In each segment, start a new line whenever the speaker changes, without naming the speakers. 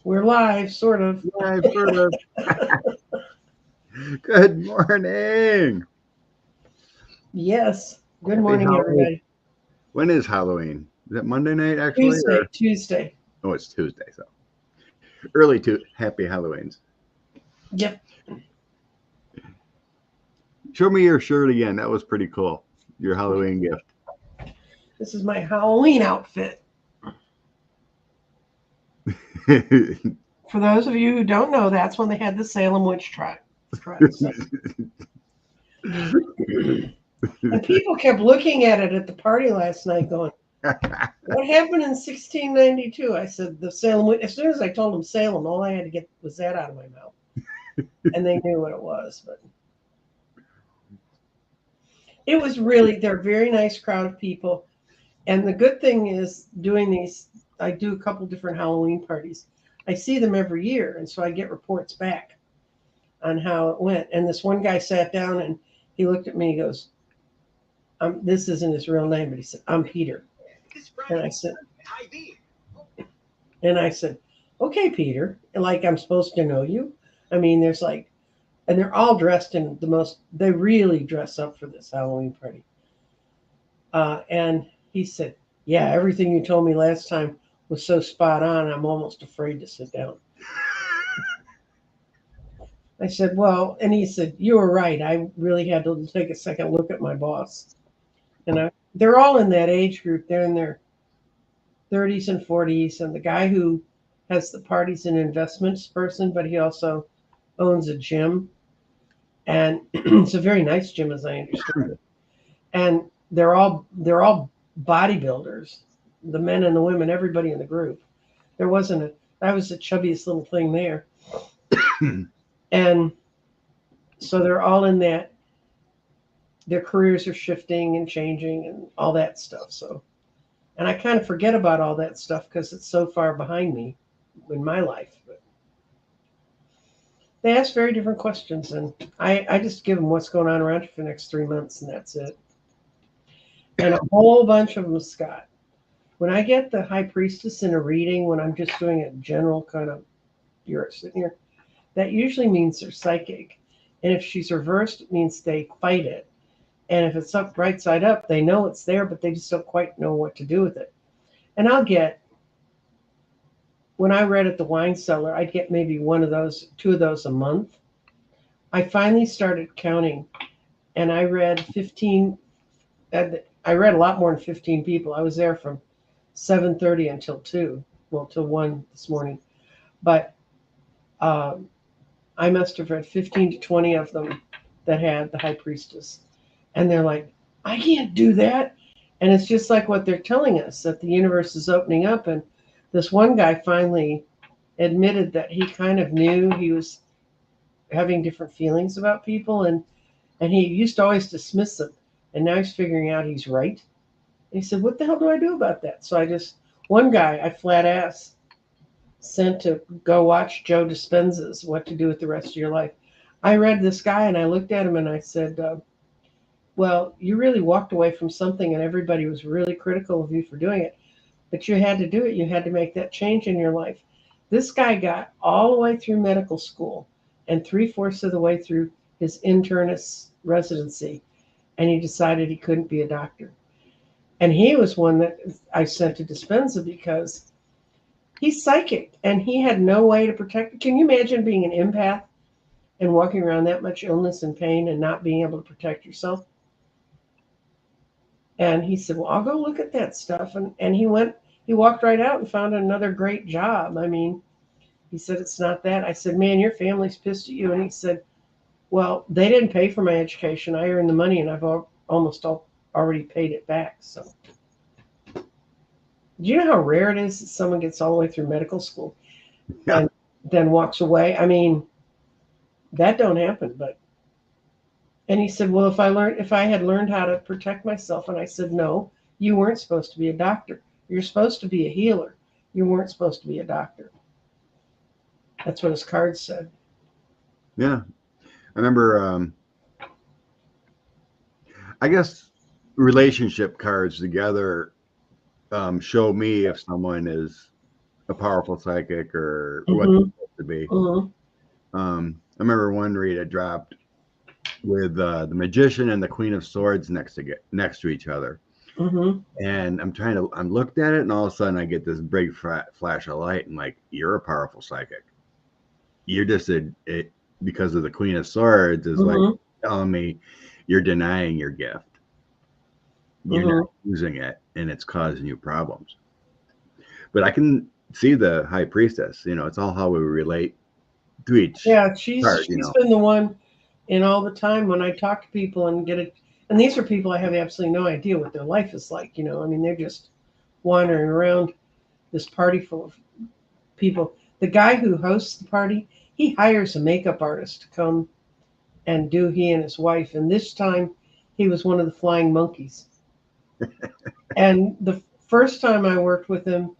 We're live, sort of.
Live, sort of. Good morning.
Yes. Good
Happy
morning,
Halloween.
everybody.
When is Halloween? Is it Monday night actually,
Tuesday,
or
Tuesday.
oh, it's Tuesday. So early to Happy Halloweens.
Yep.
Show me your shirt again. That was pretty cool. Your Halloween gift.
This is my Halloween outfit. For those of you who don't know, that's when they had the Salem witch trials. And people kept looking at it at the party last night going, what happened in 1692? I said, the Salem witch. As soon as I told them Salem, all I had to get was that out of my mouth. And they knew what it was. But it was really, they're a very nice crowd of people. And the good thing is doing these, I do a couple different Halloween parties. I see them every year, and so I get reports back on how it went. And this one guy sat down and he looked at me. He goes, "This isn't his real name," but he said, "I'm Peter." And I said, "Okay, Peter, like I'm supposed to know you." I mean, there's like, and they're all dressed in the most. They really dress up for this Halloween party. And he said, "Yeah, everything you told me last time was so spot on. I'm almost afraid to sit down." I said, "Well," and he said, "You were right. I really had to take a second look at my boss." They're all in that age group. They're in their 30s and 40s. And the guy who has the party's an investments person, but he also owns a gym. And it's a very nice gym, as I understand it. And they're all bodybuilders, the men and the women, everybody in the group. There wasn't a I was the chubbiest little thing there. And so they're all in that. Their careers are shifting and changing and all that stuff. So, and I kind of forget about all that stuff because it's so far behind me in my life. But they ask very different questions, and I just give them what's going on around you for the next 3 months, and that's it. And a whole bunch of them, Scott. When I get the high priestess in a reading, when I'm just doing a general kind of, you're sitting here, that usually means they're psychic. And if she's reversed, it means they fight it. And if it's up right side up, they know it's there, but they just don't quite know what to do with it. And I'll get, when I read at the wine cellar, I'd get maybe one of those, two of those a month. I finally started counting, and I read 15. I read a lot more than 15 people. I was there from 7:30 until 2, well, till 1 this morning. But um, I must have read 15 to 20 of them that had the high priestess. And they're like, I can't do that. And it's just like what they're telling us that the universe is opening up. And this one guy finally admitted that he kind of knew he was having different feelings about people. And he used to always dismiss them. And now he's figuring out he's right. And he said, what the hell do I do about that? So one guy I flat ass sent to go watch Joe Dispenza's What to Do with the Rest of Your Life. I read this guy and I looked at him and I said, well, you really walked away from something and everybody was really critical of you for doing it, but you had to do it. You had to make that change in your life. This guy got all the way through medical school and three-fourths of the way through his internist residency, and he decided he couldn't be a doctor. And he was one that I sent to Dispenza because he's psychic and he had no way to protect. Can you imagine being an empath and walking around that much illness and pain and not being able to protect yourself? And he said, well, I'll go look at that stuff. And he walked right out and found another great job. I mean, he said, it's not that. I said, man, your family's pissed at you. And he said, well, they didn't pay for my education. I earned the money and I've already paid it back. So, do you know how rare it is that someone gets all the way through medical school
Yeah.
and then walks away? I mean, that don't happen. But and he said, well, if I had learned how to protect myself, and I said, no, you weren't supposed to be a doctor. You're supposed to be a healer. You weren't supposed to be a doctor. That's what his card said.
Yeah. I remember, I guess relationship cards together show me if someone is a powerful psychic or what
Mm-hmm.
it's supposed to be.
Mm-hmm.
I remember one read it dropped with the magician and the Queen of Swords next to each other.
Mm-hmm.
And I'm looked at it, and all of a sudden I get this big flash of light, and like, you're a powerful psychic. You're just because of the Queen of Swords is like
Mm-hmm.
telling me you're denying your gift. You're
Mm-hmm.
not using it, and it's causing you problems. But I can see the High Priestess. It's all how we relate to each
Yeah, she's
card.
she's been the one in all the time when I talk to people and get it. And these are people I have absolutely no idea what their life is like. I mean, they're just wandering around this party full of people. The guy who hosts the party, he hires a makeup artist to come and do he and his wife. And this time, he was one of the flying monkeys. And the first time I worked with him,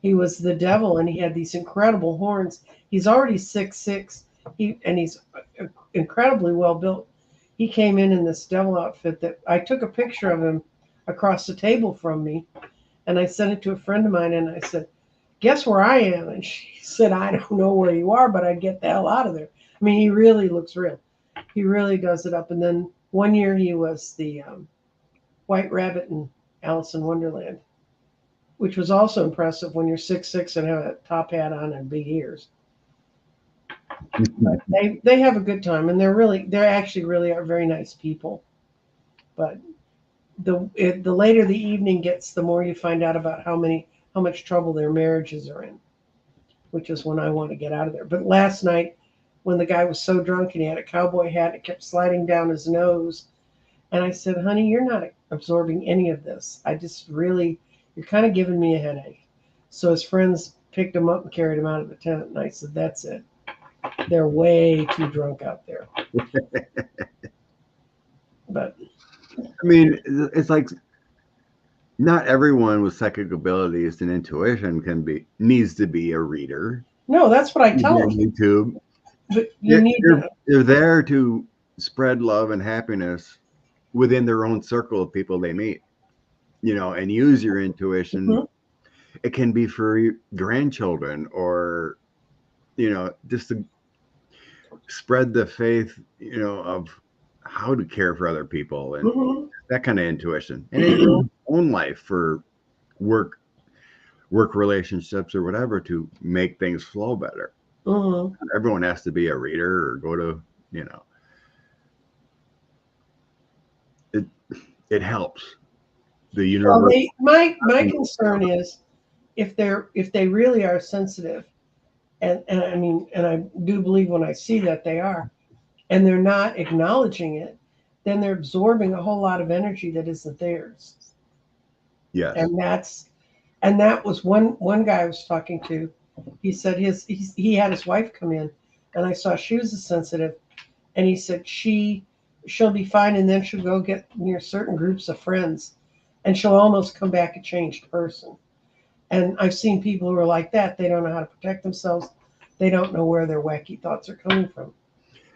he was the devil, and he had these incredible horns. He's already 6'6". He's incredibly well built. He came in this devil outfit that I took a picture of him across the table from me, and I sent it to a friend of mine, and I said, "Guess where I am?" And she said, "I don't know where you are, but I'd get the hell out of there." I mean, he really looks real. He really does it up. And then one year he was the White Rabbit in Alice in Wonderland, which was also impressive when you're 6'6" and have a top hat on and big ears. But they have a good time, and they're actually really are very nice people. But the later the evening gets, the more you find out about how much trouble their marriages are in, which is when I want to get out of there. But last night, when the guy was so drunk and he had a cowboy hat, it kept sliding down his nose, and I said, "Honey, you're not absorbing any of this. I just really, you're kind of giving me a headache." So his friends picked him up and carried him out of the tent, and I said, "That's it. They're way too drunk out there." But
I mean, it's like not everyone with psychic abilities and intuition needs to be a reader.
no, that's what I tell
On
them.
YouTube,
But you
they're,
need
they're
to.
they're there to spread love and happiness within their own circle of people they meet. And use your intuition.
Mhm.
It can be for your grandchildren, or just to spread the faith, of how to care for other people, and
Mhm.
that kind of intuition, and in your own life for work relationships or whatever, to make things flow better.
Mhm.
Everyone has to be a reader or go to, you know, it it helps the
Well,
universe.
my concern is if they really are sensitive, and I mean, and I do believe when I see that they are, and they're not acknowledging it, then they're absorbing a whole lot of energy that isn't theirs.
Yes.
And that was one guy I was talking to. He said he had his wife come in, and I saw she was a sensitive, and he said she'll be fine, and then she'll go get near certain groups of friends, and she'll almost come back a changed person. And I've seen people who are like that. They don't know how to protect themselves. They don't know where their wacky thoughts are coming from.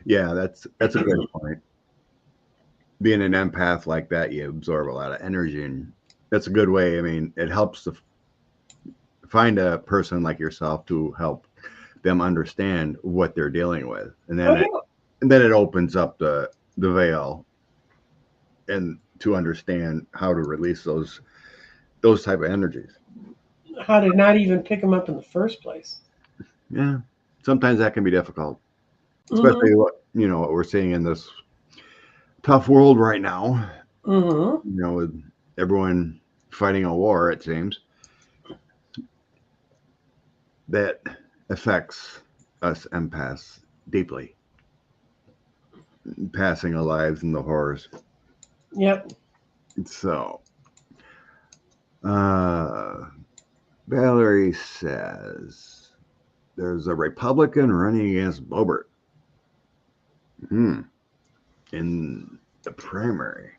Yeah, that's a good point. Being an empath like that, you absorb a lot of energy, and that's a good way. I mean, it helps to find a person like yourself to help them understand what they're dealing with, and
Oh
then
yeah.
it opens up the veil, and to understand how to release those type of energies.
How to not even pick them up in the first place.
Yeah, sometimes that can be difficult,
Mm-hmm.
especially what we're seeing in this tough world right now.
Mm-hmm.
With everyone fighting a war, it seems that affects us empaths deeply, passing our lives in the horrors.
Yep.
So, uh, Valerie says there's a Republican running against Bobert in the primary.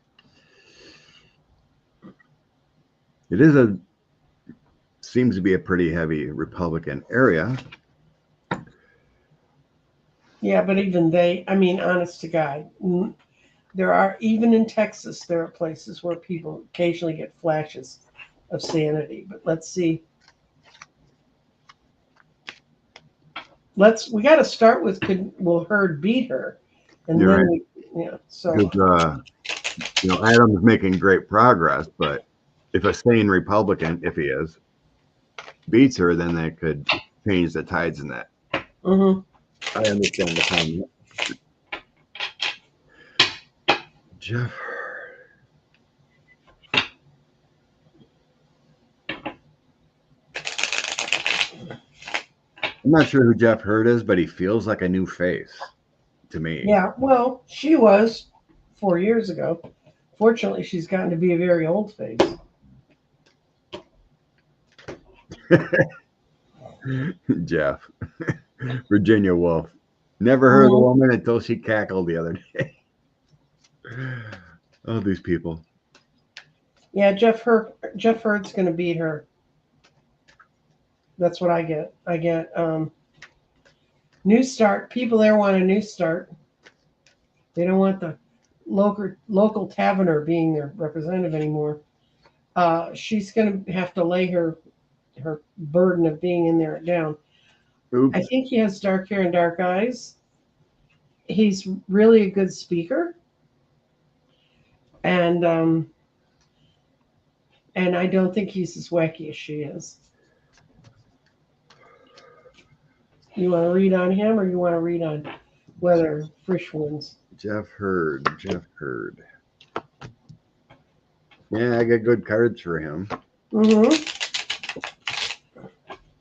It seems to be a pretty heavy Republican area.
Yeah, but even they, I mean, honest to God, there are, even in Texas, there are places where people occasionally get flashes of sanity. But let's see. we got to start with will Hurd beat her, and
You're
then
right.
so
Because Adam's making great progress, but if a sane Republican, if he is, beats her, then they could change the tides in that.
mhm.
I understand the comment. Jeff. I'm not sure who Jeff Hurd is, but he feels like a new face to me.
Yeah, well, she was 4 years ago. Fortunately, she's gotten to be a very old face.
Jeff. Virginia Woolf. Never heard of the woman until she cackled the other day. Oh, these people.
Yeah, Jeff Hurd's going to beat her. That's what I get. I get new start. People there want a new start. They don't want the local taverner being their representative anymore. She's going to have to lay her burden of being in there down.
Oops.
I think he has dark hair and dark eyes. He's really a good speaker, and I don't think he's as wacky as she is. You want to read on him, or you want to read on whether Frisch wins?
Jeff Hurd. Yeah, I got good cards for him.
Mm-hmm.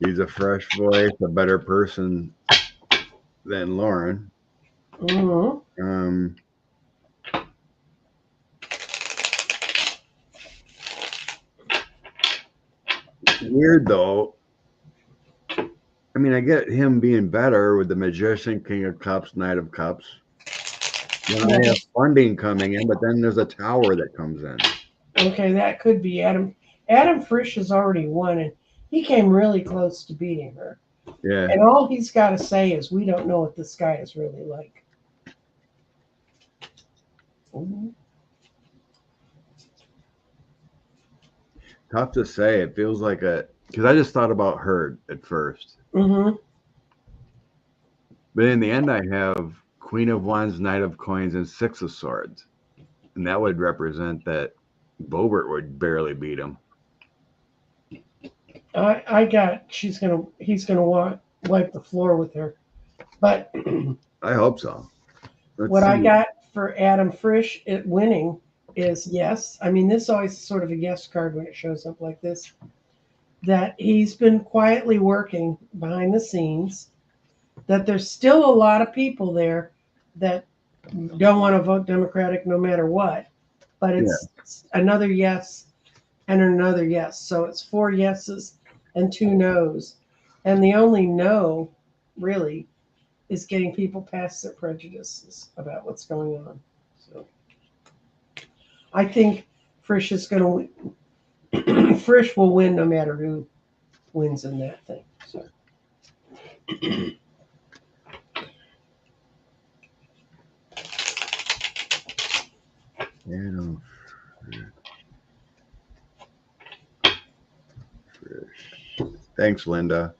He's a fresh voice, a better person than Lauren.
Mm-hmm.
Weird though. I mean, I get him being better with the Magician, King of Cups, Knight of Cups. Then I have funding coming in, but then there's a tower that comes in.
Okay, that could be Adam. Adam Frisch has already won, and he came really close to beating her.
Yeah.
And all he's got to say is, we don't know what this guy is really like. Mm-hmm.
Tough to say. It feels like because I just thought about Hurd at first.
Mm-hmm.
But in the end, I have Queen of Wands, Knight of Coins, and Six of Swords. And that would represent that Bobert would barely beat him.
I got he's gonna wipe the floor with her, but
I hope so.
What I got for Adam Frisch at winning is yes. I mean, this is always sort of a yes card when it shows up like this. That he's been quietly working behind the scenes. That there's still a lot of people there that don't want to vote Democratic no matter what. But it's another yes and another yes. So it's 4 yeses and 2 nos. And the only no, really, is getting people past their prejudices about what's going on. So I think Frisch is going to win. Frisch will win no matter who wins in that thing. So.
Thanks, Linda.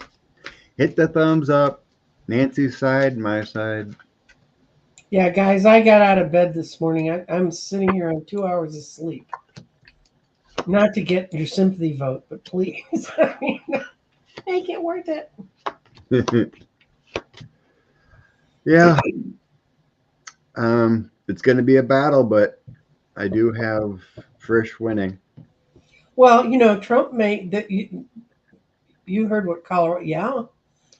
Hit the thumbs up. Nancy's side, my side.
Yeah, guys, I got out of bed this morning. I'm sitting here on 2 hours of sleep. Not to get your sympathy vote, but please. I mean, make it worth it.
Yeah. It's going to be a battle, but I do have Frisch winning.
Well, Trump made that. You heard what Colorado? Yeah,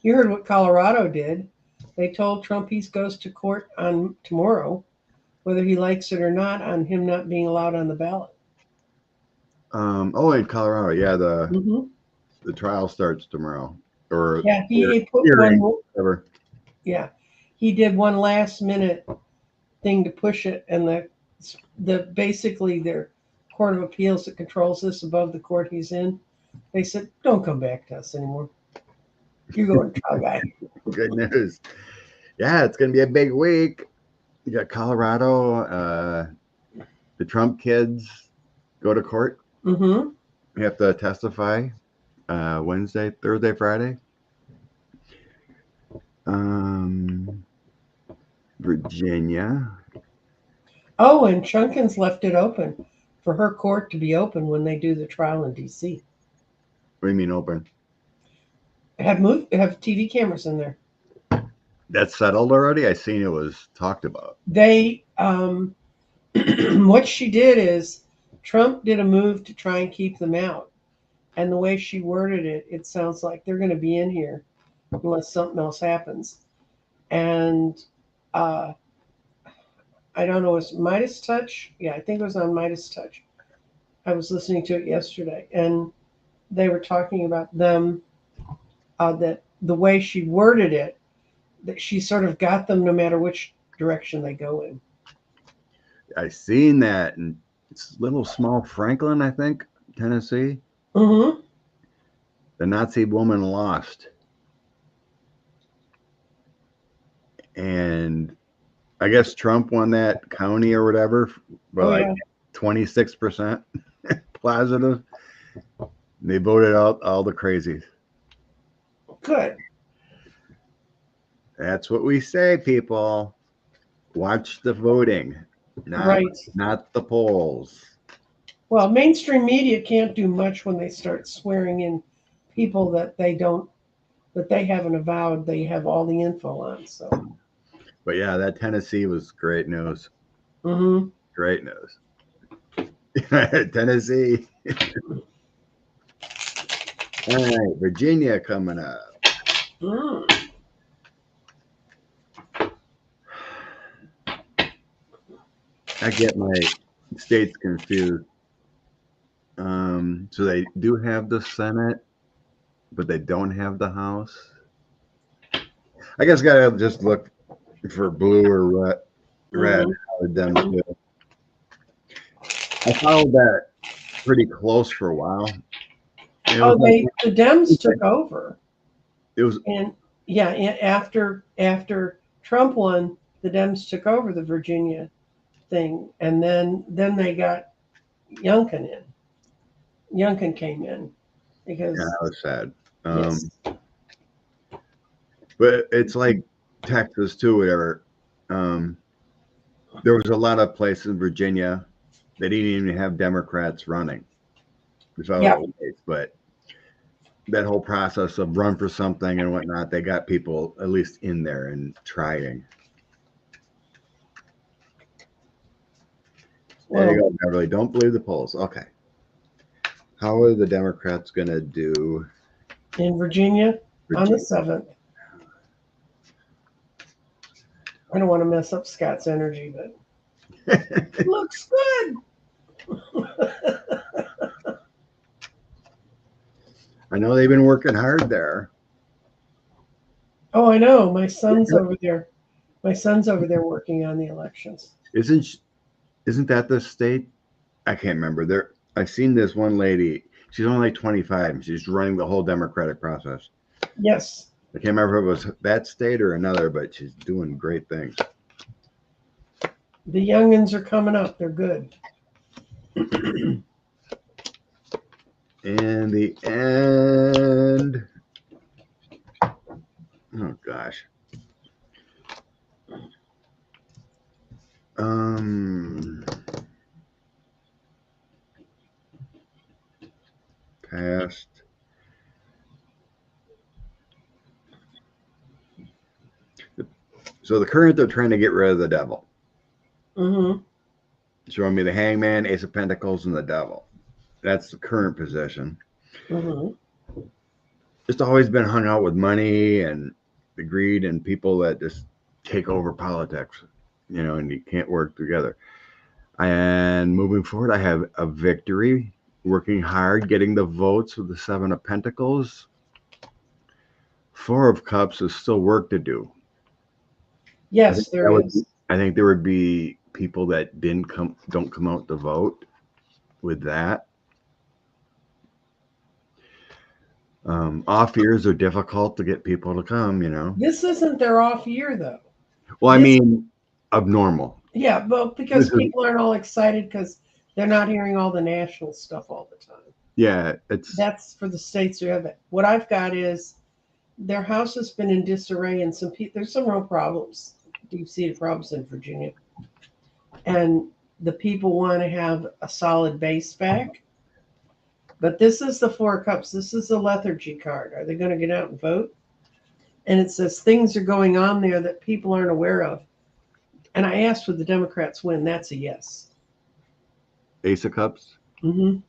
you heard what Colorado did. They told Trump he goes to court on tomorrow, whether he likes it or not, on him not being allowed on the ballot.
In Colorado, yeah, the trial starts tomorrow. Or
yeah, he put
hearing,
one.
whatever.
Yeah, he did one last minute thing to push it, and the basically their court of appeals that controls this above the court he's in, they said, "Don't come back to us anymore. You're going to trial, guy."
Good news. Yeah, it's going to be a big week. You got Colorado. The Trump kids go to court.
Mm-hmm.
You have to testify Wednesday, Thursday, Friday. Virginia.
Oh, and Chunkin's left it open for her court to be open when they do the trial in D.C.
What do you mean open?
Have TV cameras in there.
That's settled already? I seen it was talked about.
They what she did is Trump did a move to try and keep them out. And the way she worded it, it sounds like they're going to be in here unless something else happens. And uh, I don't know, was Midas Touch? Yeah, I think it was on Midas Touch. I was listening to it yesterday, and they were talking about them, that the way she worded it, that she sort of got them no matter which direction they go in.
I seen that, and it's little small Franklin, I think, Tennessee.
Mm-hmm.
The Nazi woman lost, and I guess Trump won that county or whatever by
Oh,
like
yeah.
26% positive. They voted out all the crazies.
Good.
That's what we say, people. Watch the voting,
Right.
not the polls.
Well, mainstream media can't do much when they start swearing in people that they haven't avowed they have all the info on. So,
But yeah, that Tennessee was great news.
mm-hmm.
Great news. Tennessee. All right, Virginia coming up. I get my states confused. So they do have the Senate, but they don't have the House. I guess gotta just look for blue or red. How the Dems do. I followed that pretty close for a while.
Oh, the Dems took over.
It was,
and yeah, after Trump won, the Dems took over the Virginia thing, and then they got Youngkin in. Youngkin came in because
that was sad.
yes.
But it's like Texas too, whatever. There was a lot of places in Virginia that didn't even have Democrats running.
Yeah.
But that whole process of run for something and whatnot, they got people at least in there and trying. There you go, Beverly. Don't believe the polls. Okay. How are the Democrats going to do
in Virginia on the 7th? I don't want to mess up Scott's energy, but it looks good.
I know they've been working hard there.
Oh, I know. My son's over there. My son's over there working on the elections.
Isn't that the state? I can't remember. I've seen this one lady. She's only like 25. And she's running the whole democratic process.
Yes.
I can't remember if it was that state or another, but she's doing great things.
The youngins are coming up. They're good.
In the end, oh gosh. Past. So the current, they're trying to get rid of the devil.
Mm-hmm.
Showing me the hangman, ace of pentacles, and the devil. That's the current position.
Mm-hmm.
Just always been hung out with money and the greed and people that just take over politics, and you can't work together. And moving forward, I have a victory, working hard, getting the votes with the 7 of Pentacles. 4 of Cups is still work to do.
Yes, there is.
I think there would be people that don't come out to vote with that. Off years are difficult to get people to come,
This isn't their off year, though.
Well, I mean, abnormal.
Yeah, well, because people aren't all excited because they're not hearing all the national stuff all the time.
Yeah,
that's for the states who have it. What I've got is their house has been in disarray, and there's some real problems, deep-seated problems in Virginia, and the people want to have a solid base back. But this is the Four of Cups. This is the lethargy card. Are they going to get out and vote? And it says things are going on there that people aren't aware of. And I asked, would the Democrats win? That's a yes.
Ace of Cups.
Mm-hmm.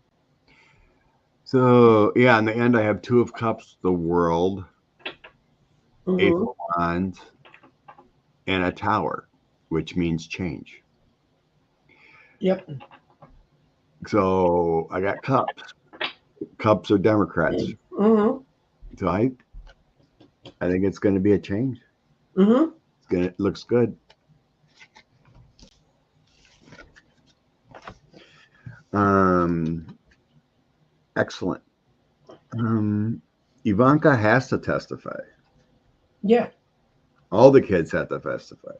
So yeah, in the end, I have Two of Cups, the World,
Mm-hmm.
Ace of Wands, and a Tower, which means change.
Yep.
So I got Cups. Cups are Democrats.
Mm-hmm.
So I think it's going to be a change.
Mm-hmm.
It looks good. Excellent. Ivanka has to testify.
Yeah.
All the kids have to testify.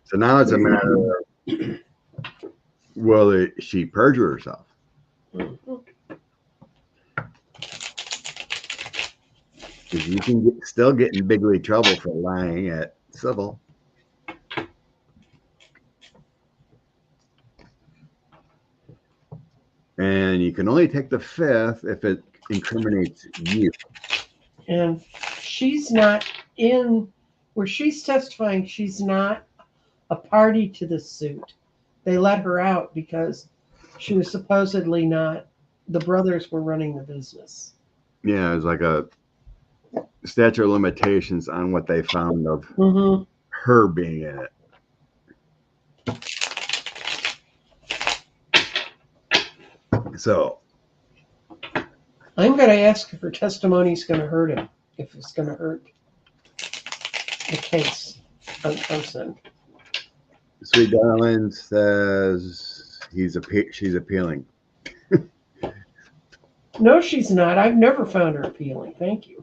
So now it's a matter of, will she perjure herself?
Mm-hmm.
Because you can still get in big league trouble for lying at civil. And you can only take the fifth if it incriminates you.
And she's not in where she's testifying. She's not a party to the suit. They let her out because she was supposedly not. The brothers were running the business.
Yeah, it was like a statute of limitations on what they found of
Mm-hmm.
her being in it. So
I'm going to ask if her testimony is going to hurt him, if it's going to hurt the case. I'm saying.
Sweet Darling says she's appealing.
No, she's not. I've never found her appealing. Thank you.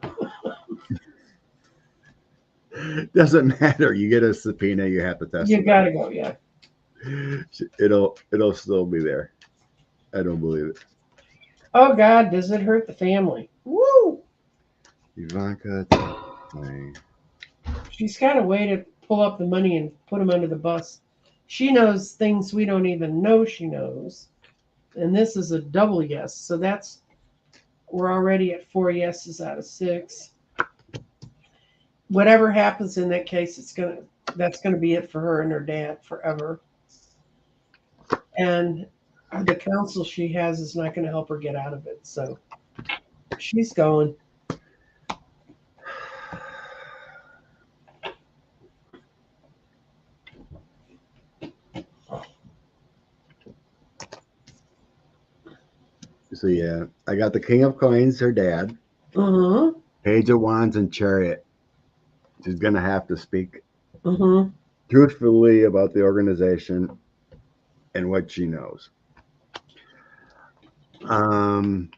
Doesn't matter. You get a subpoena, you have to testify.
You got to go, yeah.
It'll still be there. I don't believe it.
Oh, God, does it hurt the family? Woo!
Ivanka.
She's got a way to pull up the money and put them under the bus. She knows things we don't even know she knows. And this is a double yes. So we're already at 4 yeses out of 6. Whatever happens in that case, that's gonna be it for her and her dad forever. And the counsel she has is not going to help her get out of it. So she's going.
So yeah, I got the King of Coins, her dad.
Mm-hmm.
Page of Wands and Chariot. She's gonna have to speak truthfully about the organization and what she knows. And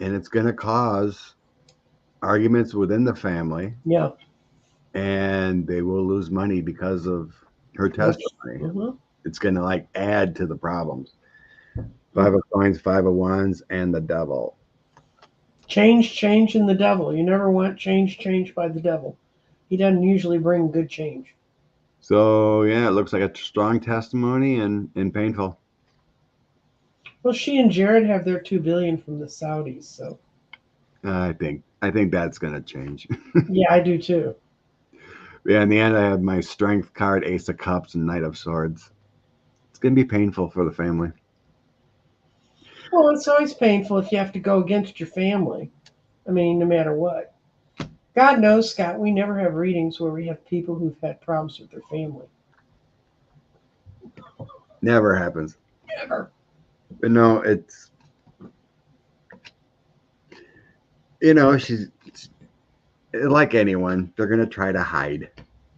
it's gonna cause arguments within the family.
Yeah.
And they will lose money because of her testimony.
Mm-hmm.
It's gonna add to the problems. 5 of Coins, 5 of Wands, and the Devil.
Change in the devil. You never want change by the devil. He doesn't usually bring good change.
So yeah, it looks like a strong testimony and painful.
Well, she and Jared have their $2 billion from the Saudis, so
I think that's gonna change.
yeah, I do too.
Yeah, in the end, I have my Strength card, Ace of Cups, and Knight of Swords. It's gonna be painful for the family.
Well, it's always painful if you have to go against your family. I mean, no matter what. God knows, Scott, we never have readings where we have people who've had problems with their family.
Never happens.
Never.
But no, it's she's like anyone. They're gonna try to hide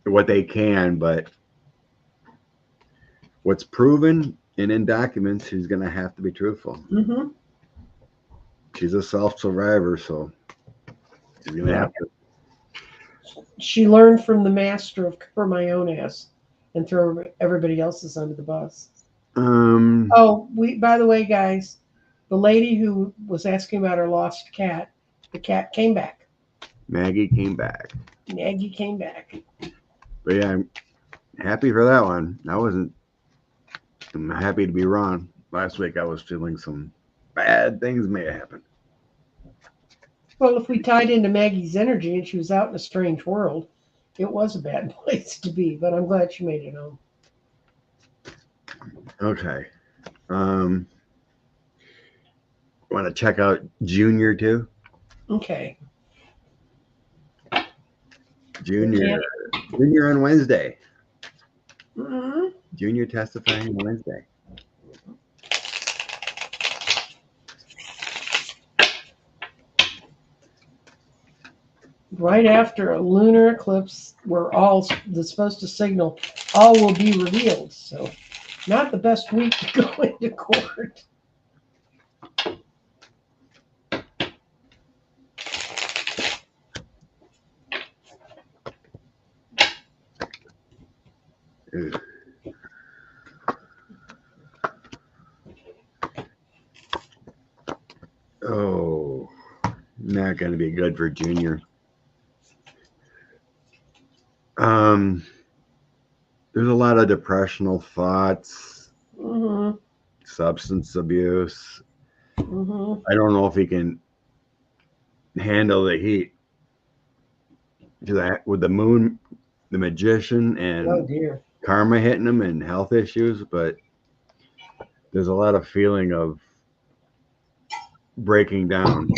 what they can, but what's proven and in documents, she's gonna have to be truthful.
Mm-hmm.
She's a self-survivor, so she's gonna have to.
She learned from the master of cover my own ass and throw everybody else's under the bus. By the way, guys, the lady who was asking about her lost cat The cat came back.
Maggie came back.
Maggie came back.
But yeah, I'm happy for that one. I'm happy to be wrong. Last week I was feeling some bad things may have happened.
Well, if we tied into Maggie's energy and she was out in a strange world, it was a bad place to be, but I'm glad she made it home.
Okay. Want to check out Junior too?
Okay.
Junior on Wednesday.
Mm-hmm.
Junior testifying on Wednesday.
Right after a lunar eclipse, where all that's supposed to signal all will be revealed. So, not the best week to go into court.
Ugh. Oh, not going to be good for Junior. There's a lot of depressional thoughts,
Mm-hmm.
substance abuse.
Mm-hmm.
I don't know if he can handle the heat. With the moon, the magician,
Oh
and
dear.
karma hitting him and health issues, but there's a lot of feeling of breaking down.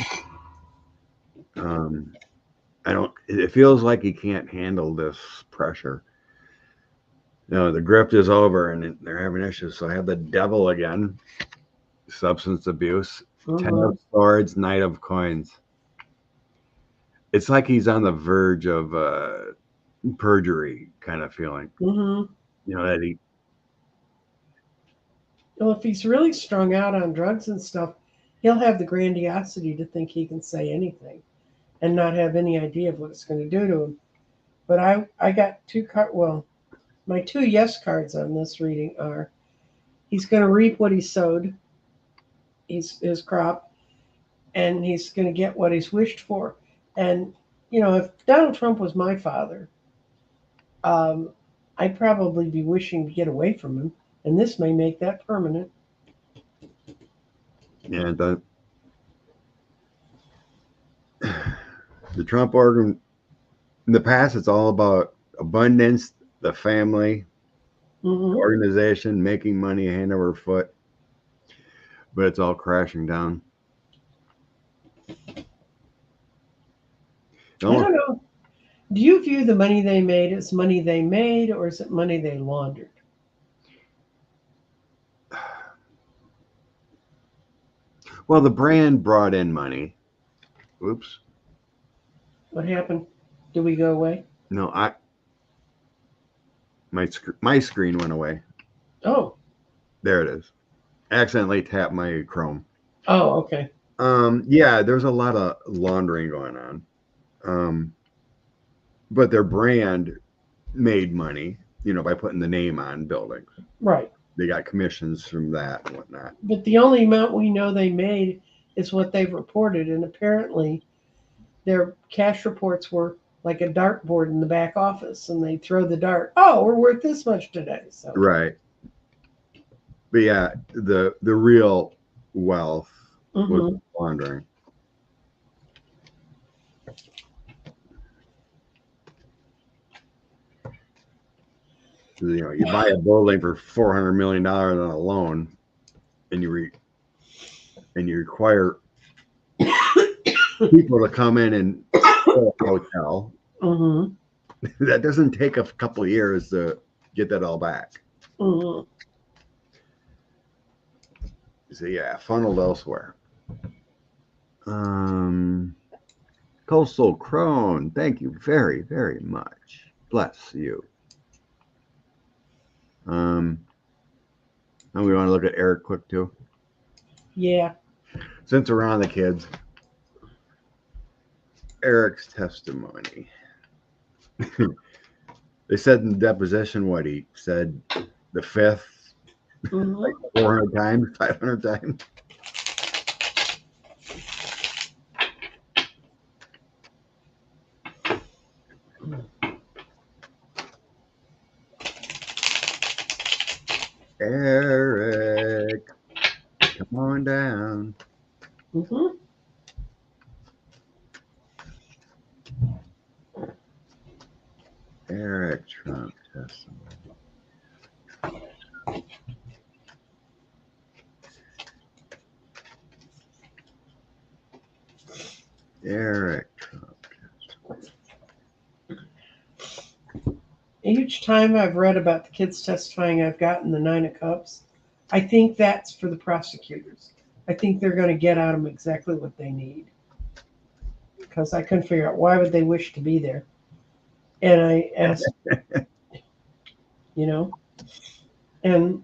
It feels like he can't handle this pressure. The grift is over and they're having issues. So I have the devil again, substance abuse,
Mm-hmm.
10 of swords, knight of coins. It's like he's on the verge of perjury kind of feeling.
Mm-hmm.
That he.
Well, if he's really strung out on drugs and stuff, he'll have the grandiosity to think he can say anything and not have any idea of what it's going to do to him. But I got two cards. Well, my two yes cards on this reading are he's going to reap what he sowed, his crop, and he's going to get what he's wished for. And, if Donald Trump was my father, I'd probably be wishing to get away from him. And this may make that permanent.
Yeah, the Trump organ in the past, it's all about abundance, the family,
Mm-hmm.
organization, making money hand over foot, but it's all crashing down.
I don't know. Do you view the money they made as money they made, or is it money they laundered?
Well, the brand brought in money. Oops.
What happened? Did we go away?
No, my screen went away.
Oh.
There it is. Accidentally tapped my Chrome.
Oh, okay.
Yeah, there's a lot of laundering going on. But their brand made money, by putting the name on buildings.
Right.
They got commissions from that and whatnot.
But the only amount we know they made is what they've reported, and apparently their cash reports were like a dartboard in the back office, and they throw the dart. Oh, we're worth this much today. So
Right. But yeah, the real wealth was laundering. You buy a building for $400 million on a loan, and you require people to come in and fill a hotel. That doesn't take a couple of years to get that all back. So yeah, funneled elsewhere. Coastal Crone, thank you very, very much. Bless you. And we want to look at Eric quick too.
Yeah.
Since we're on the kids, Eric's testimony. They said in the deposition what he said the fifth, like 400 times, 500 times. Eric, come on down.
Mm-hmm.
Eric Trump testimony. Eric Trump.
Each time I've read about the kids testifying, I've gotten the 9 of Cups. I think that's for the prosecutors. I think they're going to get out of them exactly what they need. Because I couldn't figure out why would they wish to be there. And I asked, and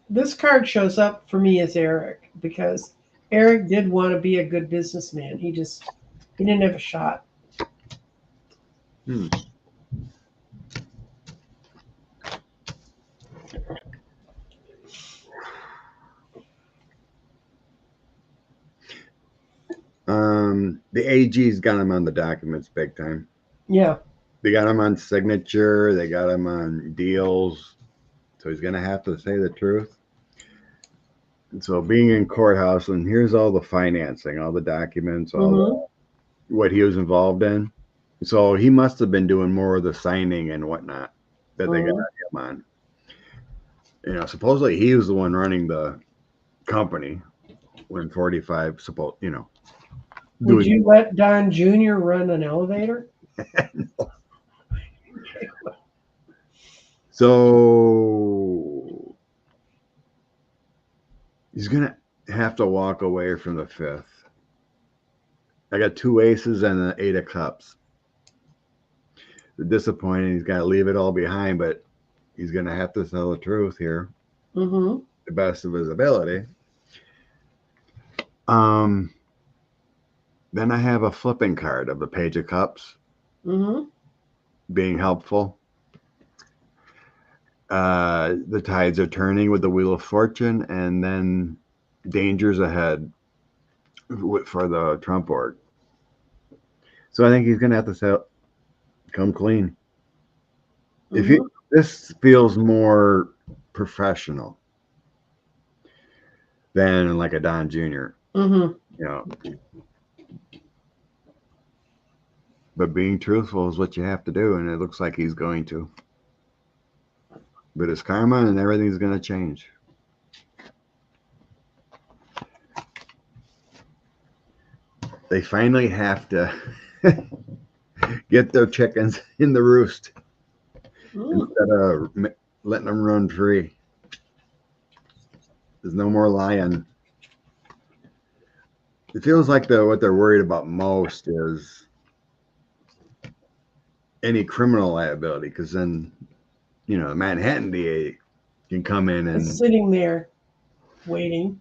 this card shows up for me as Eric because Eric did want to be a good businessman. He didn't have a shot.
The AG's got him on the documents big time.
Yeah.
They got him on signature. They got him on deals. So he's going to have to say the truth. And so being in courthouse, and here's all the financing, all the documents, what he was involved in. So he must have been doing more of the signing and whatnot that they got him on. Supposedly he was the one running the company when 45,
Would you let Don Jr. run an elevator?
No. So he's going to have to walk away from the 5th. I got 2 aces and an 8 of cups. Disappointing. He's got to leave it all behind, but he's going to have to tell the truth here.
Mm-hmm.
The best of his ability. Then I have a flipping card of the Page of Cups.
Mm-hmm.
Being helpful. The tides are turning with the Wheel of Fortune, and then dangers ahead for the Trump org. So I think he's going to have to come clean.
Mm-hmm.
This feels more professional than like a Don Jr.
Mm-hmm.
But being truthful is what you have to do, and it looks like he's going to. But it's karma, and everything's going to change. They finally have to get their chickens in the roost instead of letting them run free. There's no more lying. It feels like what they're worried about most is any criminal liability, because then, the Manhattan DA can come in and
sitting there waiting.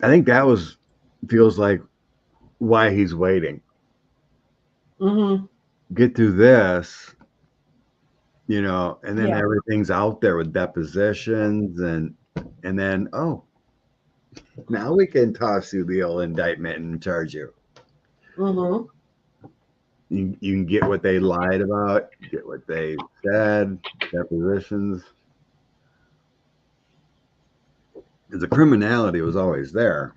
I think that feels like why he's waiting.
Mm-hmm.
Get through this, and then everything's out there with depositions and then, now we can toss you the old indictment and charge you.
Mm-hmm.
You can get what they lied about, get what they said, depositions. Because the criminality was always there.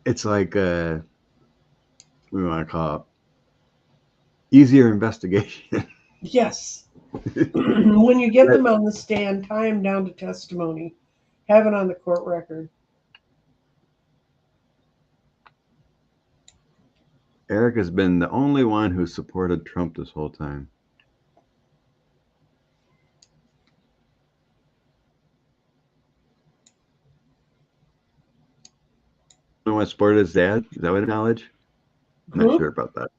It's like, we want to call it easier investigation.
Yes. When you get them on the stand, tie them down to testimony. Have it on the court record.
Eric has been the only one who supported Trump this whole time. You know what supported his dad? Is that what knowledge? I'm not sure about that.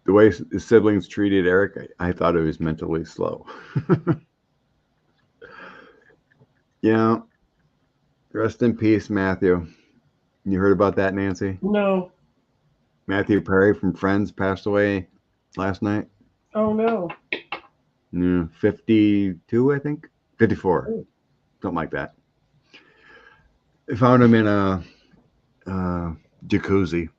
The way his siblings treated Eric, I thought he was mentally slow. Rest in peace, Matthew. You heard about that, Nancy?
No.
Matthew Perry from Friends passed away last night.
Oh, no.
Yeah, 52, I think. 54,
Oh.
something like that. I found him in a jacuzzi.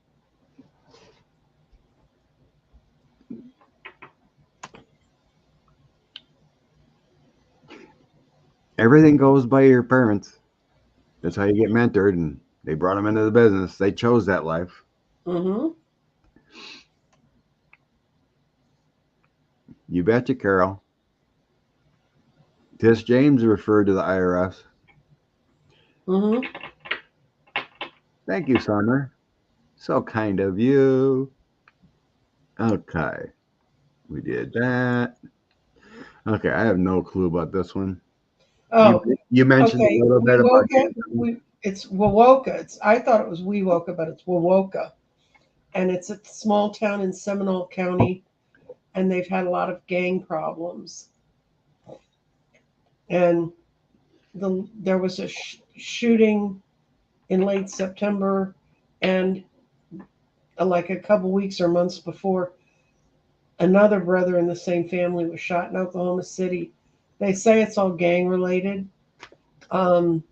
Everything goes by your parents. That's how you get mentored, and they brought him into the business. They chose that life.
Mm-hmm.
You betcha, Carol. Tish James referred to the IRS.
Mm-hmm.
Thank you, Summer. So kind of you. Okay, we did that. Okay, I have no clue about this one. You
Oh,
you mentioned a
okay.
little
We
bit about
woke up. It's Wawoka. I thought it was Wewoka, but it's Wawoka, and it's a small town in Seminole County, and they've had a lot of gang problems. And there was a shooting in late September, and like a couple weeks or months before, another brother in the same family was shot in Oklahoma City. They say it's all gang related, um,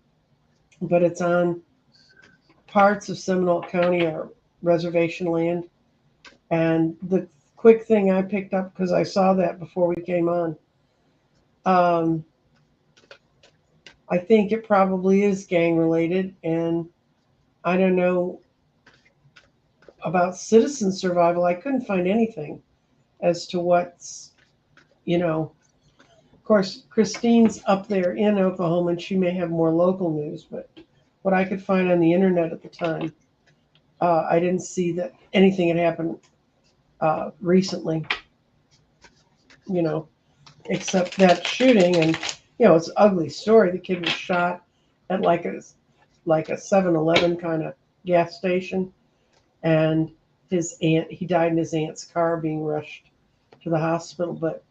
but it's on parts of Seminole County are reservation land. And the quick thing I picked up because I saw that before we came on, um, I think it probably is gang related, and I don't know about citizen survival. I couldn't find anything as to what's, you know, of course, Christine's up there in Oklahoma and she may have more local news, but what I could find on the internet at the time, I didn't see that anything had happened recently, you know, except that shooting. And, it's an ugly story. The kid was shot at like a 7-Eleven kind of gas station, and he died in his aunt's car being rushed to the hospital. But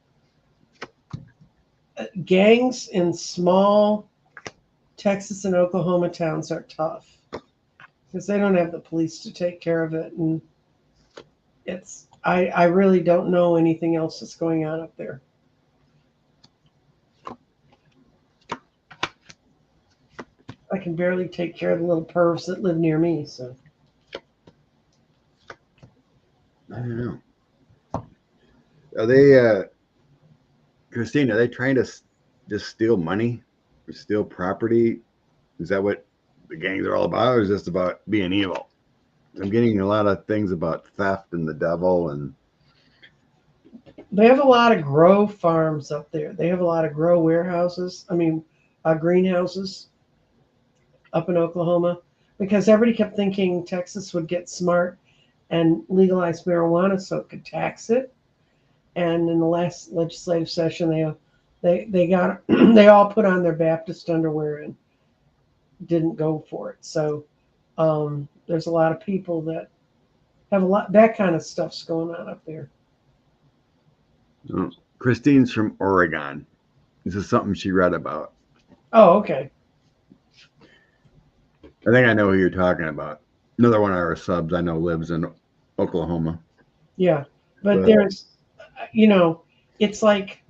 gangs in small Texas and Oklahoma towns are tough because they don't have the police to take care of it, and I really don't know anything else that's going on up there. I can barely take care of the little pervs that live near me. So
I don't know. Are they, Christine? Are they trying to just steal money or steal property? Is that what the gangs are all about, or is this about being evil? I'm getting a lot of things about theft and the devil, and
they have a lot of grow farms up there. They have a lot of grow warehouses. I mean, greenhouses up in Oklahoma because everybody kept thinking Texas would get smart and legalize marijuana so it could tax it. And in the last legislative session, they got they all put on their Baptist underwear and didn't go for it. So there's a lot of people that have a lot that kind of stuff's going on up there.
Christine's from Oregon. This is something she read about.
Oh, okay.
I think I know who you're talking about. Another one of our subs I know lives in Oklahoma.
Yeah, but there's, it's like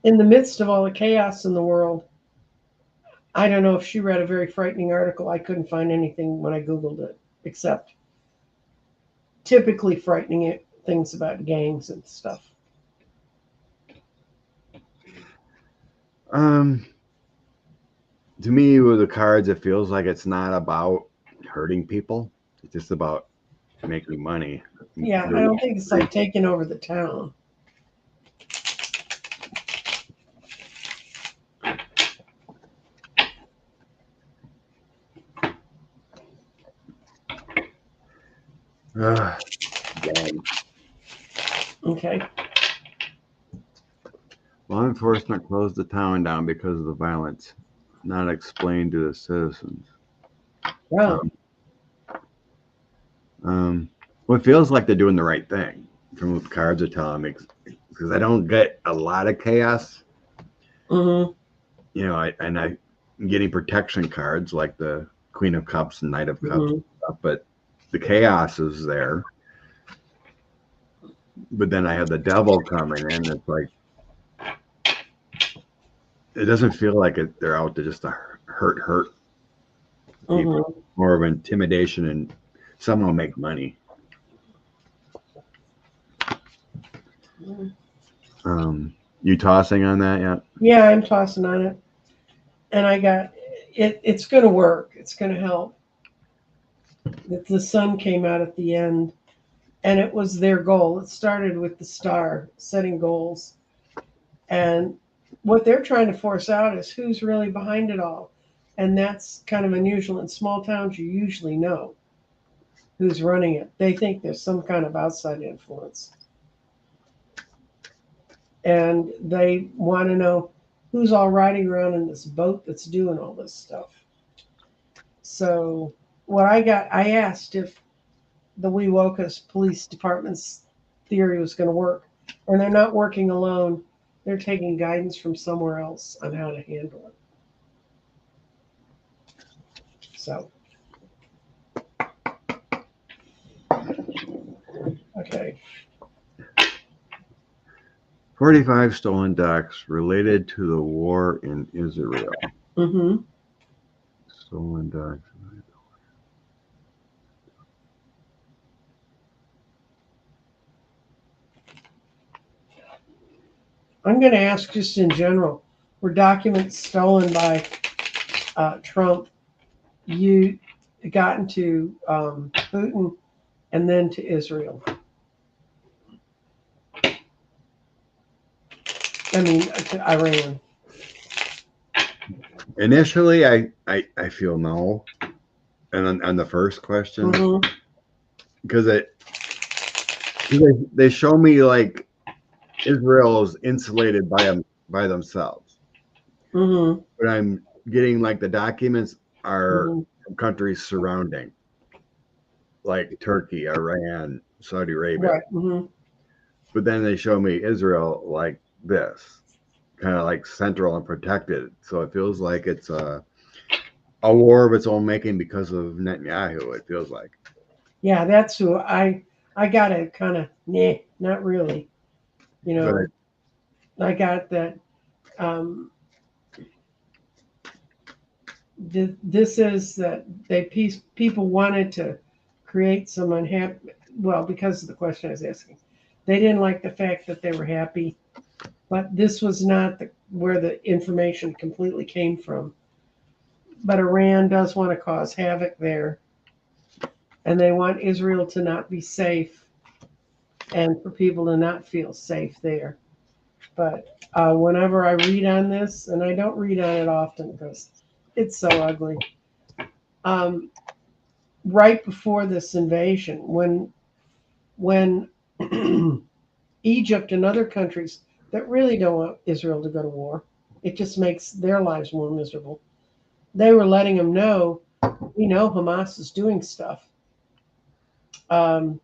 in the midst of all the chaos in the world. I don't know if she read a very frightening article. I couldn't find anything when I Googled it, except typically frightening things about gangs and stuff.
To me, with the cards, it feels like it's not about hurting people. It's just about making money.
Yeah, I don't think it's like taking over the town.
Dang.
Okay.
Law enforcement closed the town down because of the violence, not explained to the citizens.
Yeah.
Well, it feels like they're doing the right thing from what the cards are telling me, because I don't get a lot of chaos.
Mm-hmm.
I'm getting protection cards like the Queen of Cups and Knight of Cups,
Mm-hmm.
stuff, but the chaos is there. But then I have the devil coming in. It's like it doesn't feel like they're out to just to hurt people.
Mhm.
More of intimidation and somehow make money. You tossing on that yet?
Yeah, I'm tossing on it, and I got it. It's going to work. It's going to help. The sun came out at the end, and it was their goal. It started with the star setting goals, and what they're trying to force out is who's really behind it all, and that's kind of unusual. In small towns, you usually know who's running it. They think there's some kind of outside influence, and they want to know who's all riding around in this boat that's doing all this stuff. So I asked if the Wewokas Police Department's theory was going to work, and they're not working alone. They're taking guidance from somewhere else on how to handle it. So, okay.
45 stolen ducks related to the war in Israel.
Mm-hmm.
Stolen ducks.
I'm going to ask just in general, were documents stolen by Trump you gotten to Putin and then to Israel? I mean, to Iran.
Initially, I feel no, and on the first question,
Mm-hmm.
because they show me like Israel is insulated by themselves,
Mm-hmm.
but I'm getting like the documents are
Mm-hmm.
from countries surrounding, like Turkey, Iran, Saudi Arabia.
Right. Mm-hmm.
But then they show me Israel like this, kind of like central and protected. So it feels like it's a war of its own making because of Netanyahu. It feels like.
Yeah, that's who I got it kind of nah, not really. You know,
But
I got that this is that people wanted to create some unhappy. Well, because of the question I was asking, they didn't like the fact that they were happy, but this was not where the information completely came from. But Iran does want to cause havoc there, and they want Israel to not be safe and for people to not feel safe there. But whenever I read on this, and I don't read on it often because it's so ugly, um, right before this invasion, when Egypt and other countries that really don't want Israel to go to war, it just makes their lives more miserable. They were letting them know, we know Hamas is doing stuff. Um,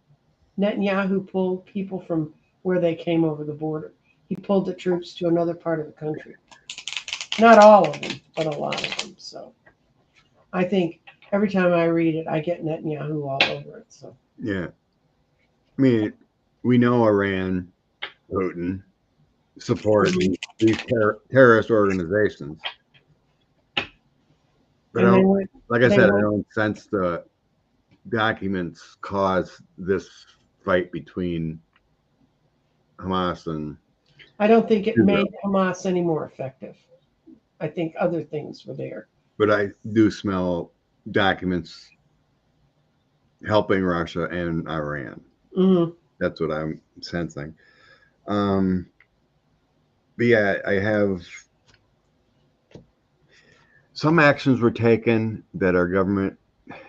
Netanyahu pulled people from where they came over the border. He pulled the troops to another part of the country. Not all of them, but a lot of them. So I think every time I read it, I get Netanyahu all over it. So
yeah, I mean, we know Iran, Putin support
Mhm.
these terrorist organizations, but I
And
don't, like I
they
said, I
went,
don't sense the documents cause this fight between Hamas and
I don't think it
Israel.
made Hamas any more effective. I think other things were there.
But I do smell documents helping Russia and Iran.
Hmm.
That's what I'm sensing. Um, but yeah, I have some actions were taken that our government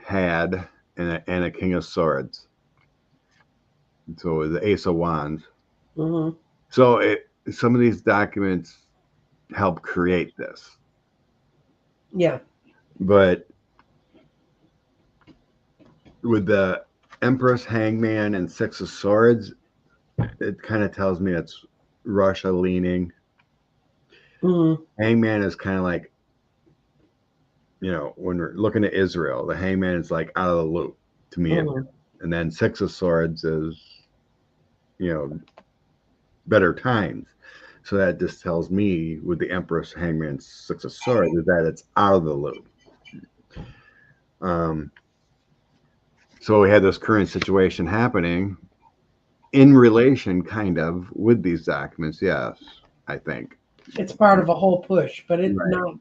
had, and a King of Swords. So the Ace of Wands.
Hmm.
So some of these documents help create this,
Yeah.
but with the Empress, Hangman, and Six of Swords, it kind of tells me it's Russia leaning.
Hmm.
Hangman is kind of like, when we're looking at Israel, the Hangman is like out of the loop to me.
Hmm.
And then Six of Swords is, you know, better times. So that just tells me with the Empress, Hangman, Six of Swords is that it's out of the loop. So we had this current situation happening in relation, kind of, with these documents. Yes, I think
It's part of a whole push, but it's
right.
not.